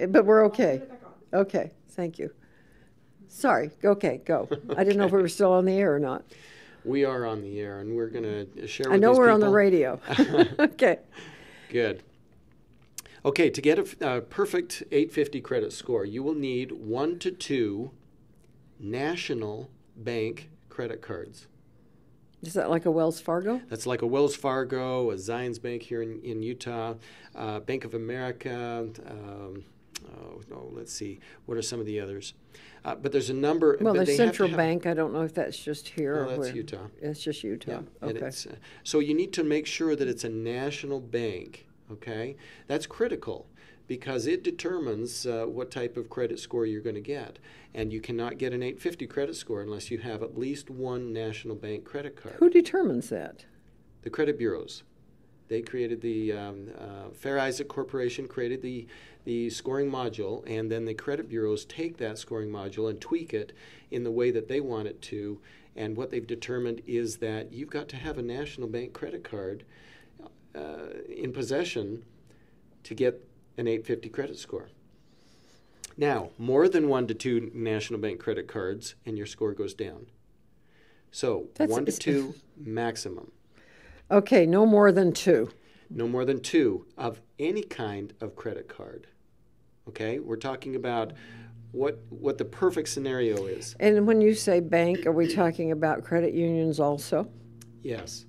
[SPEAKER 2] But we're okay.
[SPEAKER 6] I'll turn it back on.
[SPEAKER 2] Okay, thank you. Sorry. Okay, go. I didn't know if we were still on the air or not.
[SPEAKER 1] We are on the air, and we're going to share with
[SPEAKER 2] I know
[SPEAKER 1] these
[SPEAKER 2] we're
[SPEAKER 1] people.
[SPEAKER 2] on the radio. Okay.
[SPEAKER 1] Good. Okay, to get a perfect 850 credit score, you will need 1 to 2 national bank credit cards.
[SPEAKER 2] Is that like a Wells Fargo?
[SPEAKER 1] That's like a Wells Fargo, a Zions Bank here in Utah, Bank of America. Let's see. What are some of the others? But there's a number.
[SPEAKER 2] Well,
[SPEAKER 1] but
[SPEAKER 2] the Central Bank. I don't know if that's just here or
[SPEAKER 1] that's
[SPEAKER 2] where.
[SPEAKER 1] Utah.
[SPEAKER 2] It's just Utah.
[SPEAKER 1] Yeah.
[SPEAKER 2] Okay.
[SPEAKER 1] So you need to make sure that it's a national bank. Okay, that's critical because it determines what type of credit score you're going to get. And you cannot get an 850 credit score unless you have at least one national bank credit card.
[SPEAKER 2] Who determines that?
[SPEAKER 1] The credit bureaus. They created the Fair Isaac Corporation created the scoring module, and then the credit bureaus take that scoring module and tweak it in the way that they want it to. And what they've determined is that you've got to have a national bank credit card in possession to get an 850 credit score. Now, more than 1 to 2 national bank credit cards, and your score goes down. So 1 to 2 maximum.
[SPEAKER 2] Okay, no more than 2.
[SPEAKER 1] No more than 2 of any kind of credit card. Okay, we're talking about what the perfect scenario is.
[SPEAKER 2] And when you say bank, are we talking about credit unions also?
[SPEAKER 1] Yes.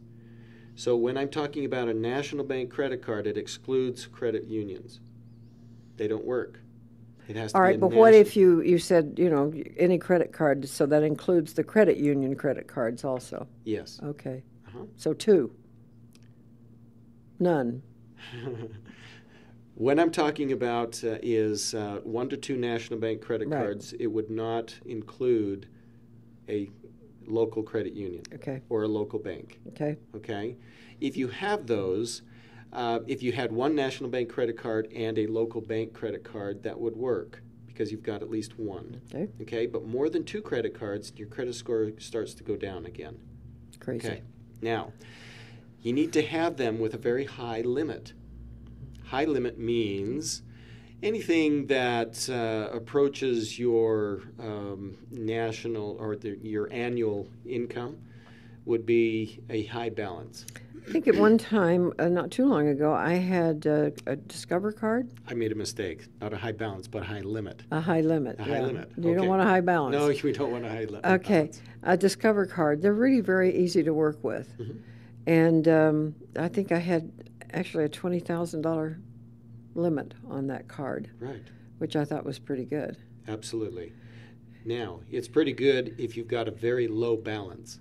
[SPEAKER 1] So when I'm talking about a national bank credit card, it excludes credit unions. They don't work. It has to
[SPEAKER 2] All
[SPEAKER 1] be
[SPEAKER 2] right, but what if you said, any credit card, so that includes the credit union credit cards also?
[SPEAKER 1] Yes.
[SPEAKER 2] Okay.
[SPEAKER 1] Uh-huh.
[SPEAKER 2] So 2. None.
[SPEAKER 1] When I'm talking about is 1 to 2 national bank credit cards, it would not include a local credit union or a local bank. Okay? If you have those, if you had one national bank credit card and a local bank credit card, that would work because you've got at least one. Okay? But more than 2 credit cards, your credit score starts to go down again.
[SPEAKER 2] Crazy.
[SPEAKER 1] Okay. Now, you need to have them with a very high limit. High limit means anything that approaches your national or your annual income would be a high balance.
[SPEAKER 2] I think at one time, not too long ago, I had a Discover card.
[SPEAKER 1] I made a mistake. Not a high balance, but a high limit.
[SPEAKER 2] A high limit.
[SPEAKER 1] A high limit.
[SPEAKER 2] You don't want a high balance.
[SPEAKER 1] No, we don't want a high limit.
[SPEAKER 2] Okay. A Discover card. They're really very easy to work with.
[SPEAKER 1] Mm-hmm.
[SPEAKER 2] And I think I had actually a $20,000 limit on that card.
[SPEAKER 1] Right.
[SPEAKER 2] Which I thought was pretty good.
[SPEAKER 1] Absolutely. Now, it's pretty good if you've got a very low balance.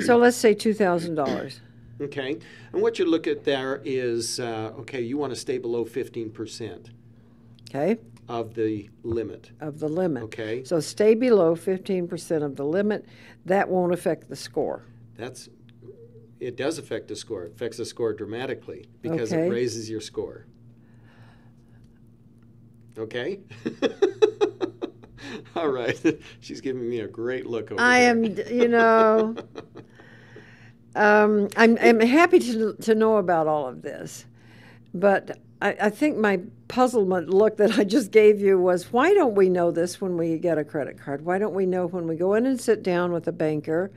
[SPEAKER 2] So let's say $2,000.
[SPEAKER 1] Okay. And what you look at there is, okay, you want to stay below 15%.
[SPEAKER 2] Okay.
[SPEAKER 1] Of the limit.
[SPEAKER 2] Of the limit.
[SPEAKER 1] Okay.
[SPEAKER 2] So stay below 15% of the limit. That won't affect the score.
[SPEAKER 1] It does affect the score. It affects the score dramatically because
[SPEAKER 2] Okay.
[SPEAKER 1] it raises your score. Okay? All right. She's giving me a great look over
[SPEAKER 2] I
[SPEAKER 1] here.
[SPEAKER 2] am, you know, I'm happy to know about all of this, but I think my puzzlement look that I just gave you was, why don't we know this when we get a credit card? Why don't we know when we go in and sit down with a banker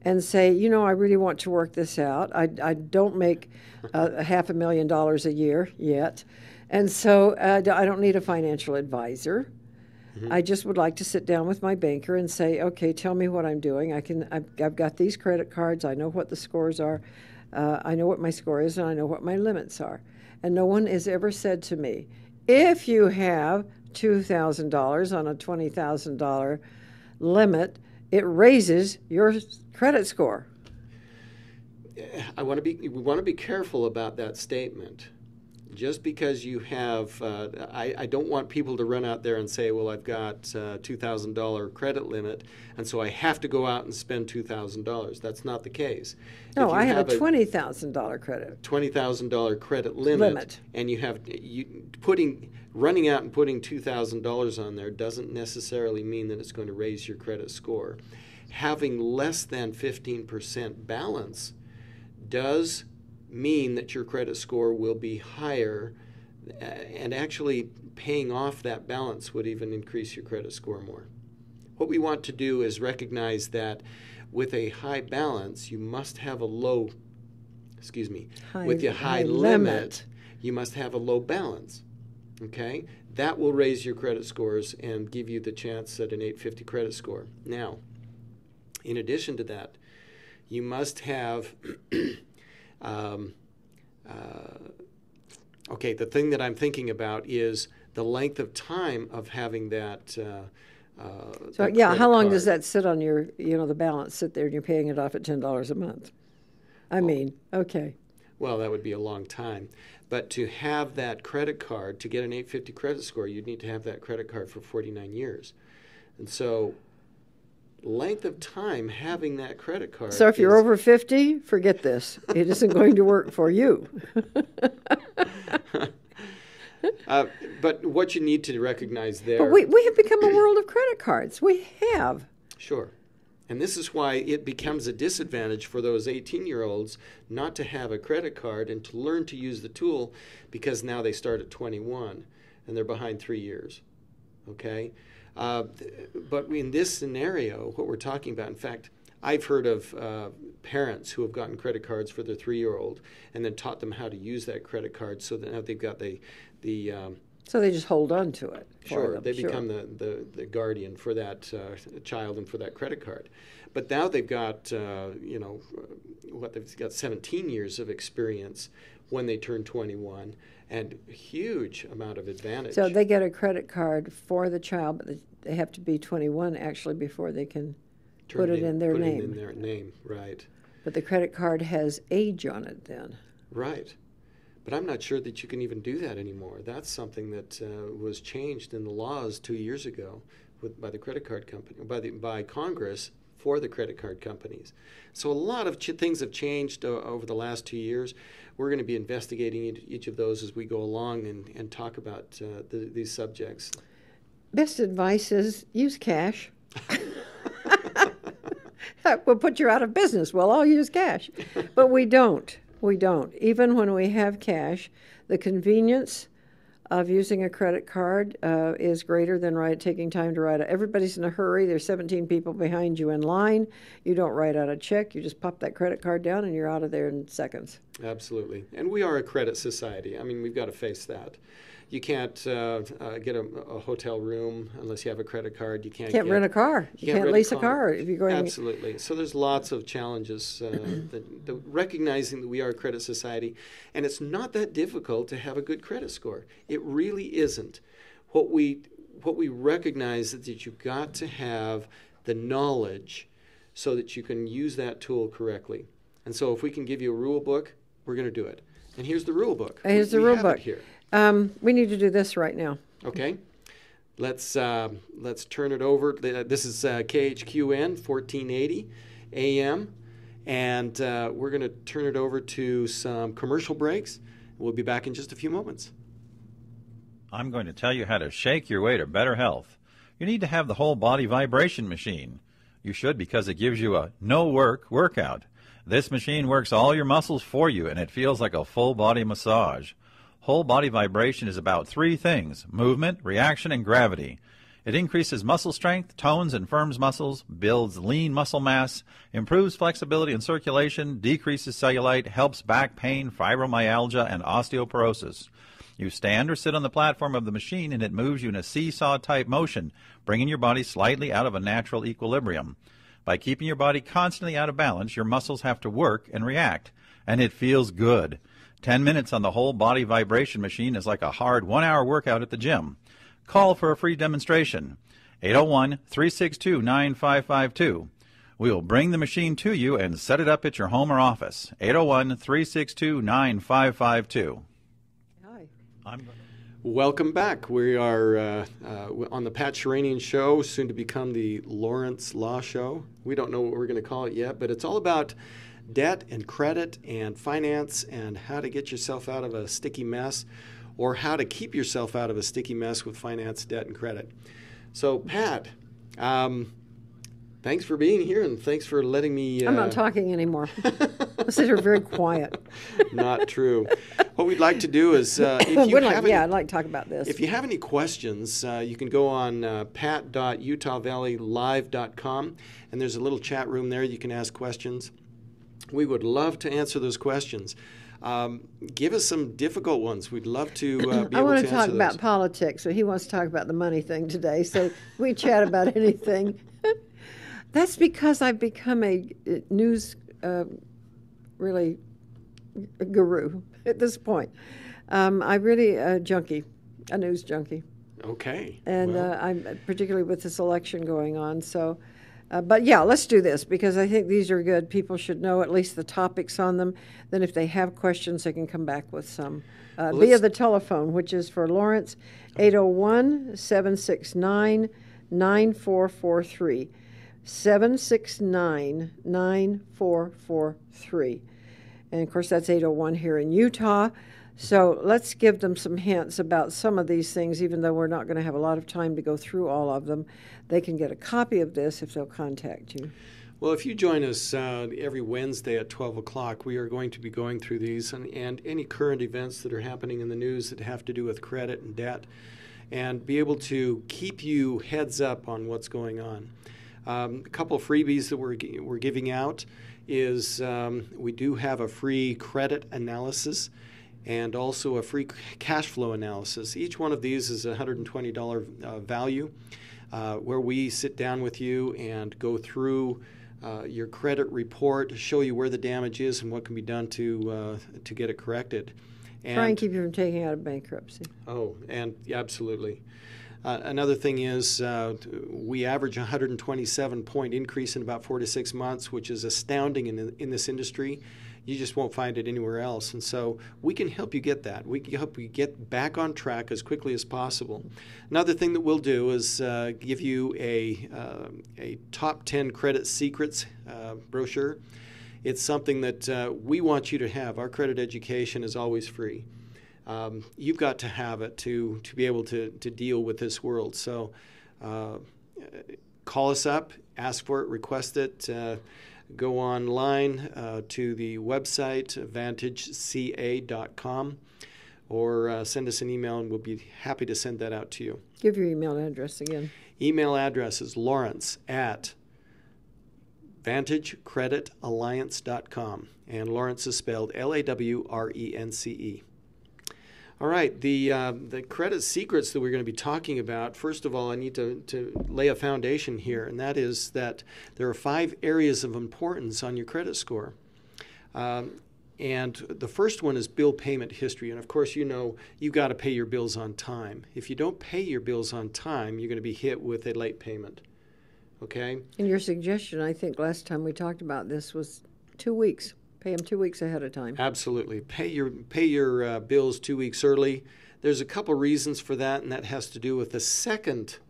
[SPEAKER 2] and say, you know, I really want to work this out. I don't make $500,000 a year yet, and so I don't need a financial advisor. Mm-hmm. I just would like to sit down with my banker and say, okay, tell me what I'm doing. I've got these credit cards. I know what the scores are. I know what my score is, and I know what my limits are. And no one has ever said to me, if you have $2,000 on a $20,000 limit, it raises your credit score.
[SPEAKER 1] We want to be careful about that statement. Just because you have, I don't want people to run out there and say, well, I've got $2,000 credit limit, and so I have to go out and spend $2,000. That's not the case.
[SPEAKER 2] No, I have a $20,000 credit.
[SPEAKER 1] $20,000 credit limit. And you have running out and putting $2,000 on there doesn't necessarily mean that it's going to raise your credit score. Having less than 15% balance does mean that your credit score will be higher, and actually paying off that balance would even increase your credit score more. What we want to do is recognize that with a high balance, you must have a low, with your high limit, you must have a low balance. Okay? That will raise your credit scores and give you the chance at an 850 credit score. Now, in addition to that, you must have okay, the thing that I'm thinking about is the length of time of having that.
[SPEAKER 2] So yeah, how long does that sit on your, the balance sit there and you're paying it off at $10 a month? I mean, okay.
[SPEAKER 1] Well, that would be a long time. But to have that credit card, to get an 850 credit score, you'd need to have that credit card for 49 years. And so length of time having that credit card.
[SPEAKER 2] So if you're over 50, forget this. It isn't going to work for you.
[SPEAKER 1] But what you need to recognize there.
[SPEAKER 2] But we have become a world of credit cards. We have.
[SPEAKER 1] Sure. And this is why it becomes a disadvantage for those 18-year-olds not to have a credit card and to learn to use the tool, because now they start at 21 and they're behind 3 years. Okay? But in this scenario, what we're talking about, in fact, I've heard of parents who have gotten credit cards for their 3-year-old and then taught them how to use that credit card so that now they've got the
[SPEAKER 2] so they just hold on to it.
[SPEAKER 1] Sure, they become the guardian for that child and for that credit card. But now they've got, they've got 17 years of experience when they turn 21, and a huge amount of advantage.
[SPEAKER 2] So they get a credit card for the child, but they have to be 21 actually before they can put it in their name.
[SPEAKER 1] Put it in their name, right.
[SPEAKER 2] But the credit card has age on it then. Right.
[SPEAKER 1] But I'm not sure that you can even do that anymore. That's something that was changed in the laws 2 years ago by the credit card company, by Congress for the credit card companies. So a lot of things have changed over the last 2 years. We're going to be investigating each of those as we go along and talk about these subjects.
[SPEAKER 2] Best advice is use cash. We'll put you out of business. We'll all use cash. But we don't. We don't. Even when we have cash, the convenience of using a credit card is greater than taking time to write it. Everybody's in a hurry. There's 17 people behind you in line. You don't write out a check. You just pop that credit card down and you're out of there in seconds.
[SPEAKER 1] Absolutely. And we are a credit society. I mean, we've got to face that. You can't get a hotel room unless you have a credit card. You can't
[SPEAKER 2] rent a car. You can't lease a car if you're going.
[SPEAKER 1] Absolutely. So there's lots of challenges. Recognizing that we are a credit society, and it's not that difficult to have a good credit score. It really isn't. What we recognize is that you've got to have the knowledge so that you can use that tool correctly. And so if we can give you a rule book, we're going to do it. And here's the rule book.
[SPEAKER 2] Here's the rule book
[SPEAKER 1] here.
[SPEAKER 2] We need to do this right now.
[SPEAKER 1] Okay. Let's turn it over. This is KHQN 1480 AM, and we're going to turn it over to some commercial breaks. We'll be back in just a few moments.
[SPEAKER 3] I'm going to tell you how to shake your way to better health. You need to have the whole body vibration machine. You should, because it gives you a no-work workout. This machine works all your muscles for you, and it feels like a full body massage. Whole body vibration is about three things: movement, reaction, and gravity. It increases muscle strength, tones and firms muscles, builds lean muscle mass, improves flexibility and circulation, decreases cellulite, helps back pain, fibromyalgia, and osteoporosis. You stand or sit on the platform of the machine, and it moves you in a seesaw-type motion, bringing your body slightly out of a natural equilibrium. By keeping your body constantly out of balance, your muscles have to work and react, and it feels good. 10 minutes on the whole body vibration machine is like a hard 1-hour workout at the gym. Call for a free demonstration. 801-362-9552. We will bring the machine to you and set it up at your home or office. 801-362-9552.
[SPEAKER 2] Hi.
[SPEAKER 1] Welcome back. We are on the Pat Sheranian Show, soon to become the Lawrence Law Show. We don't know what we're going to call it yet, but it's all about debt and credit and finance and how to get yourself out of a sticky mess, or how to keep yourself out of a sticky mess with finance, debt, and credit. So, Pat, thanks for being here, and thanks for letting me...
[SPEAKER 2] I'm not talking anymore. I sit here very quiet.
[SPEAKER 1] Not true. What we'd like to do is... if you
[SPEAKER 2] I'd like to talk about this.
[SPEAKER 1] If you have any questions, you can go on pat.utahvalleylive.com, and there's a little chat room there. You can ask questions. We would love to answer those questions. Give us some difficult ones. We'd love to be able to answer those.
[SPEAKER 2] I want to talk about politics, so he wants to talk about the money thing today, so we chat about anything. That's because I've become a news really guru at this point. I'm really a junkie, a news junkie.
[SPEAKER 1] Okay.
[SPEAKER 2] And I'm particularly with this election going on, so... but yeah, let's do this because I think these are good. People should know at least the topics on them. Then if they have questions, they can come back with some via the telephone, which is for Lawrence, 801-769-9443. 769-9443. And of course, that's 801 here in Utah. So let's give them some hints about some of these things, even though we're not going to have a lot of time to go through all of them. They can get a copy of this if they'll contact you.
[SPEAKER 1] Well, if you join us every Wednesday at 12 o'clock, we are going to be going through these and any current events that are happening in the news that have to do with credit and debt, and be able to keep you heads up on what's going on. A couple of freebies that we're giving out is we do have a free credit analysis and also a free cash flow analysis. Each one of these is a $120 value, where we sit down with you and go through your credit report, show you where the damage is and what can be done to get it corrected.
[SPEAKER 2] Try and keep you from taking out a bankruptcy.
[SPEAKER 1] Oh, and absolutely. Another thing is we average a 127-point increase in about 4 to 6 months, which is astounding in this industry. You just won't find it anywhere else. And so we can help you get that. We can help you get back on track as quickly as possible. Another thing that we'll do is give you a top 10 credit secrets brochure. It's something that we want you to have. Our credit education is always free. You've got to have it to be able to deal with this world. So call us up, ask for it, request it. Go online to the website, vantageca.com. or send us an email, and we'll be happy to send that out to you.
[SPEAKER 2] Give your email address again.
[SPEAKER 1] Email address is lawrence@vantagecreditalliance.com, and Lawrence is spelled Lawrence. All right, the credit secrets that we're going to be talking about, first of all, I need to lay a foundation here, and that is that there are 5 areas of importance on your credit score. And the first one is bill payment history. And of course, you know you've got to pay your bills on time. If you don't pay your bills on time, you're going to be hit with a late payment. Okay?
[SPEAKER 2] And your suggestion, I think last time we talked about this, was 2 weeks. Pay them 2 weeks ahead of time.
[SPEAKER 1] Absolutely. Pay your bills 2 weeks early. There's a couple reasons for that, and that has to do with the second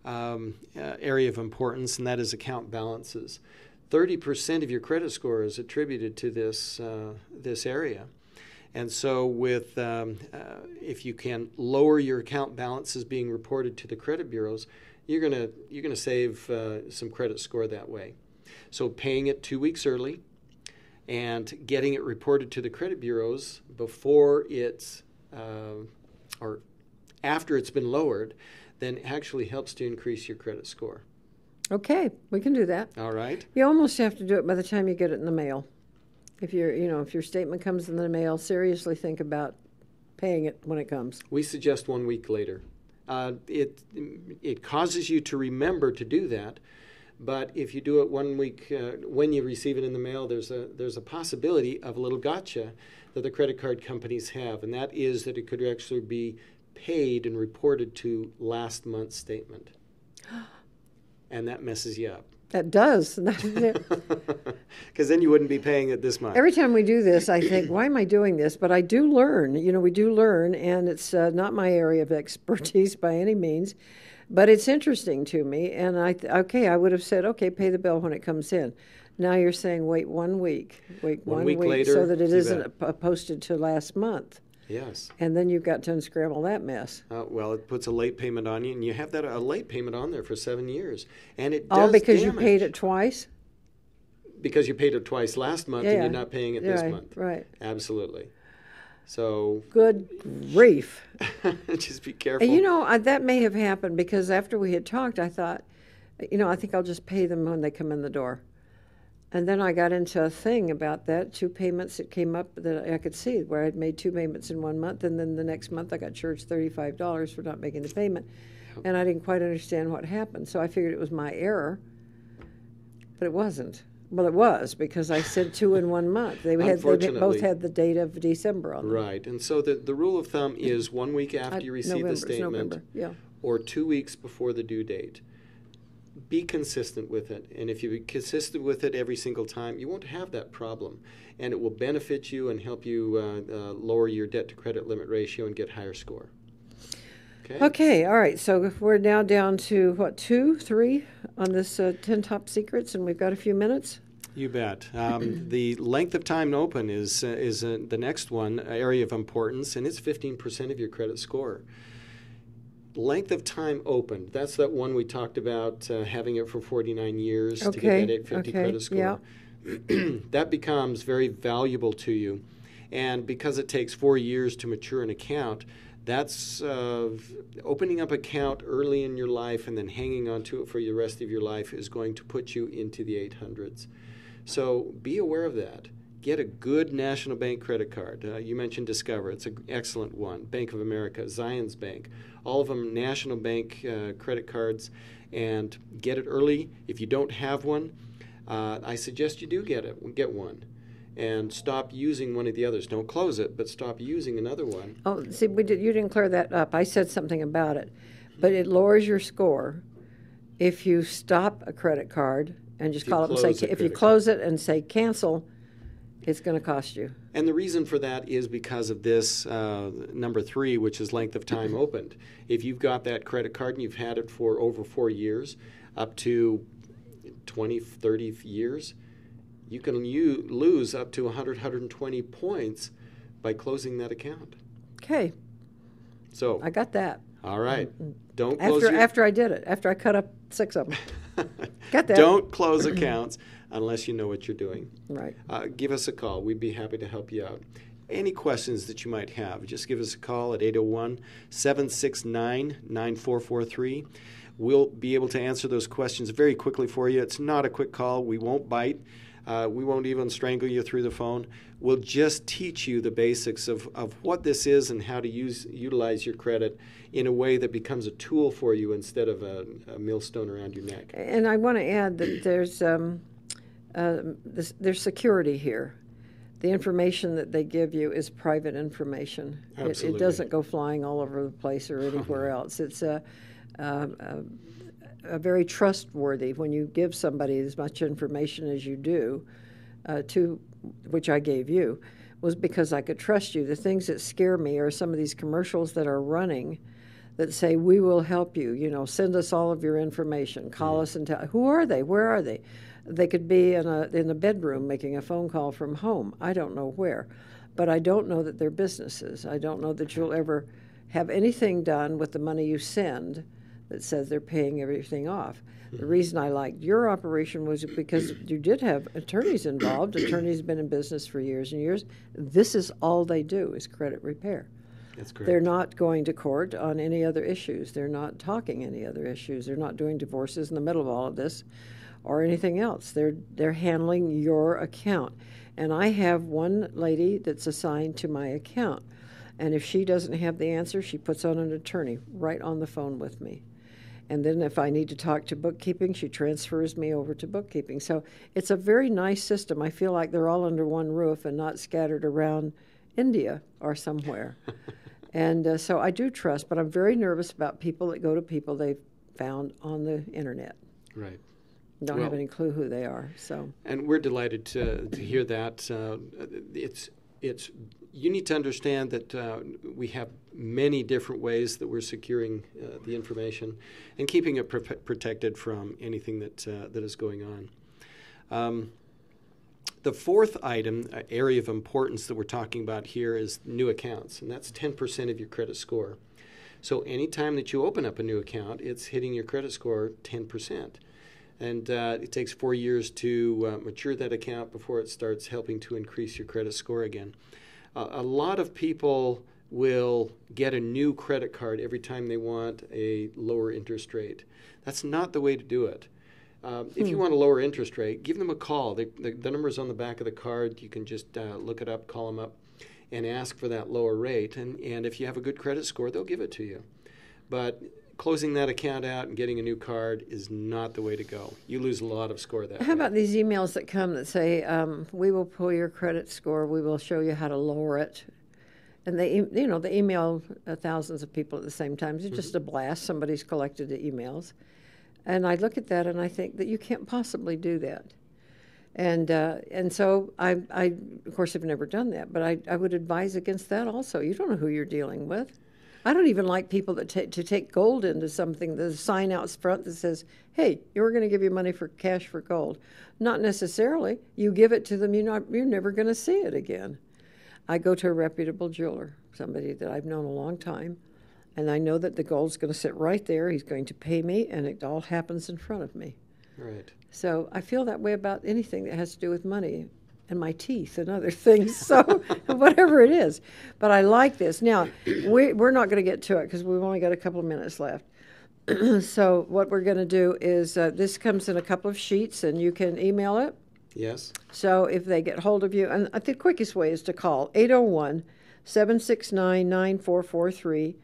[SPEAKER 1] area of importance, and that is account balances. 30% of your credit score is attributed to this area. And so if you can lower your account balances being reported to the credit bureaus, you're gonna save some credit score that way. So paying it 2 weeks early and getting it reported to the credit bureaus before it's or after it's been lowered, then actually helps to increase your credit score.
[SPEAKER 2] Okay, we can do that.
[SPEAKER 1] All right.
[SPEAKER 2] You almost have to do it by the time you get it in the mail. If your statement comes in the mail, seriously think about paying it when it comes.
[SPEAKER 1] We suggest 1 week later. It causes you to remember to do that, but if you do it 1 week when you receive it in the mail, there's a possibility of a little gotcha that the credit card companies have, and that is that it could actually be paid and reported to last month's statement. And that messes you up.
[SPEAKER 2] That does.
[SPEAKER 1] Because then you wouldn't be paying it this month.
[SPEAKER 2] Every time we do this, I think, why am I doing this? But I do learn. We do learn, and it's not my area of expertise by any means, but it's interesting to me. And I would have said, okay, pay the bill when it comes in. Now you're saying wait 1 week. Wait 1 week
[SPEAKER 1] later,
[SPEAKER 2] so that it isn't posted to last month.
[SPEAKER 1] Yes.
[SPEAKER 2] And then you've got to unscramble that mess.
[SPEAKER 1] Well, it puts a late payment on you, and you have a late payment on there for 7 years. And it does
[SPEAKER 2] all because
[SPEAKER 1] damage.
[SPEAKER 2] You paid it twice?
[SPEAKER 1] Because you paid it twice last month, and you're not paying it this month.
[SPEAKER 2] Right.
[SPEAKER 1] Absolutely. So.
[SPEAKER 2] Good grief.
[SPEAKER 1] Just be careful.
[SPEAKER 2] That may have happened because after we had talked, I thought, I think I'll just pay them when they come in the door. And then I got into a thing about that, 2 payments that came up that I could see where I'd made 2 payments in 1 month, and then the next month I got charged $35 for not making the payment. And I didn't quite understand what happened, so I figured it was my error, but it wasn't. Well, it was, because I said 2 in 1 month. They both had the date of December on them.
[SPEAKER 1] Right, and so the rule of thumb is 1 week after you receive the statement, or 2 weeks before the due date. Be consistent with it, and if you're consistent with it every single time, you won't have that problem, and it will benefit you and help you lower your debt-to-credit limit ratio and get higher score.
[SPEAKER 2] Okay, all right, so we're now down to, 2, 3 on this 10 top secrets, and we've got a few minutes?
[SPEAKER 1] You bet. The length of time to open is the next one, area of importance, and it's 15% of your credit score. Length of time opened. That's that one we talked about, having it for 49 years to get that 850 credit score. Yeah. That becomes very valuable to you. And because it takes 4 years to mature an account, that's opening up an account early in your life and then hanging on to it for the rest of your life is going to put you into the 800s. So be aware of that. Get a good National Bank credit card. You mentioned Discover. It's an excellent one. Bank of America, Zions Bank, all of them National Bank credit cards, and get it early. If you don't have one, I suggest you do get one, and stop using one of the others. Don't close it, but stop using another one.
[SPEAKER 2] Oh, see, you didn't clear that up. I said something about it, but it lowers your score if you stop a credit card and just call it and say, if you close it and say cancel, it's going to cost you.
[SPEAKER 1] And the reason for that is because of this number 3, which is length of time opened. If you've got that credit card and you've had it for over 4 years, up to 20, 30 years, you can lose up to 100, 120 points by closing that account.
[SPEAKER 2] Okay.
[SPEAKER 1] So
[SPEAKER 2] I got that.
[SPEAKER 1] All right. Don't
[SPEAKER 2] close after I did it, after I cut up 6 of them. Got that.
[SPEAKER 1] Don't close accounts unless you know what you're doing.
[SPEAKER 2] Right.
[SPEAKER 1] Give us a call. We'd be happy to help you out. any questions that you might have, just give us a call at 801-769-9443. We'll be able to answer those questions very quickly for you. It's not a quick call. We won't bite. We won't even strangle you through the phone. We'll just teach you the basics of what this is and how to utilize your credit in a way that becomes a tool for you instead of a millstone around your neck.
[SPEAKER 2] And I want to add that there's security here. The information that they give you is private information. It doesn't go flying all over the place or anywhere else. It's a very trustworthy. When you give somebody as much information as you do, to which I gave you, was because I could trust you. The things that scare me are some of these commercials that are running that say, we will help you, send us all of your information, call us and tell. Who are they? Where are they? They could be in a bedroom making a phone call from home. I don't know where. But I don't know that they're businesses. I don't know that you'll ever have anything done with the money you send that says they're paying everything off. The reason I liked your operation was because you did have attorneys involved. Attorneys have been in business for years and years. This is all they do is credit repair.
[SPEAKER 1] That's correct.
[SPEAKER 2] They're not going to court on any other issues. They're not talking any other issues. They're not doing divorces in the middle of all of this or anything else. They're handling your account. And I have one lady that's assigned to my account. And if she doesn't have the answer, she puts on an attorney right on the phone with me. And then if I need to talk to bookkeeping, she transfers me over to bookkeeping. So it's a very nice system. I feel like they're all under one roof and not scattered around India or somewhere. And so I do trust, but I'm very nervous about people that go to people they've found on the internet.
[SPEAKER 1] Right.
[SPEAKER 2] Don't have any clue who they are. So.
[SPEAKER 1] And we're delighted to hear that. You need to understand that we have many different ways that we're securing the information and keeping it protected from anything that is going on. The fourth item, area of importance that we're talking about here is new accounts, and that's 10% of your credit score. So anytime that you open up a new account, it's hitting your credit score 10%. And it takes 4 years to mature that account before it starts helping to increase your credit score again. A lot of people will get a new credit card every time they want a lower interest rate. That's not the way to do it. If you want a lower interest rate, give them a call. The number's on the back of the card. You can just look it up, call them up, and ask for that lower rate. And if you have a good credit score, they'll give it to you. But closing that account out and getting a new card is not the way to go. You lose a lot of score that way.
[SPEAKER 2] How about these emails that come that say, we will pull your credit score, we will show you how to lower it. And they email thousands of people at the same time. It's just a blast. Somebody's collected the emails. And I look at that and I think that you can't possibly do that. And so I of course, have never done that, but I would advise against that also. You don't know who you're dealing with. I don't even like people that to take gold into something. There's a sign out front that says, hey, we're going to give you money for cash for gold. Not necessarily. You give it to them, you're never going to see it again. I go to a reputable jeweler, somebody that I've known a long time, and I know that the gold's going to sit right there. He's going to pay me, and it all happens in front of me.
[SPEAKER 1] Right.
[SPEAKER 2] So I feel that way about anything that has to do with money and my teeth and other things, so whatever it is. But I like this. Now, we're not going to get to it because we've only got a couple of minutes left. So what we're going to do is this comes in a couple of sheets, and you can email it.
[SPEAKER 1] Yes.
[SPEAKER 2] So if they get hold of you, and the quickest way is to call 801-769-9443,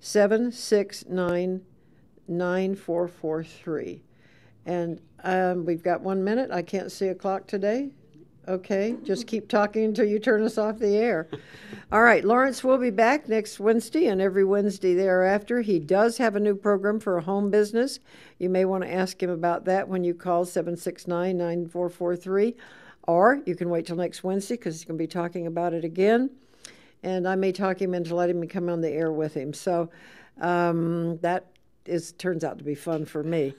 [SPEAKER 2] 769-9443. And we've got 1 minute. I can't see a clock today. Okay, just keep talking until you turn us off the air. All right, Lawrence will be back next Wednesday and every Wednesday thereafter. He does have a new program for a home business. You may want to ask him about that when you call 769-9443. Or you can wait till next Wednesday because he's going to be talking about it again. And I may talk him into letting me come on the air with him. So that turns out to be fun for me.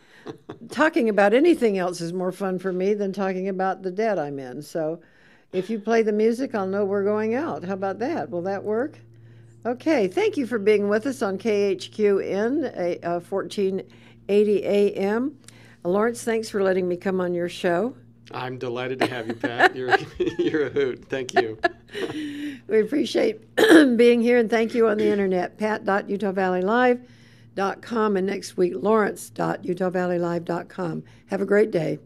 [SPEAKER 2] Talking about anything else is more fun for me than talking about the debt I'm in. So if you play the music, I'll know we're going out. How about that? Will that work? Okay. Thank you for being with us on KHQN 1480 AM. Lawrence, thanks for letting me come on your show.
[SPEAKER 1] I'm delighted to have you, Pat. You're a hoot. Thank you.
[SPEAKER 2] We appreciate being here, and thank you on the internet, pat.utahvalleylive.com, and next week, lawrence.utahvalleylive.com. Have a great day.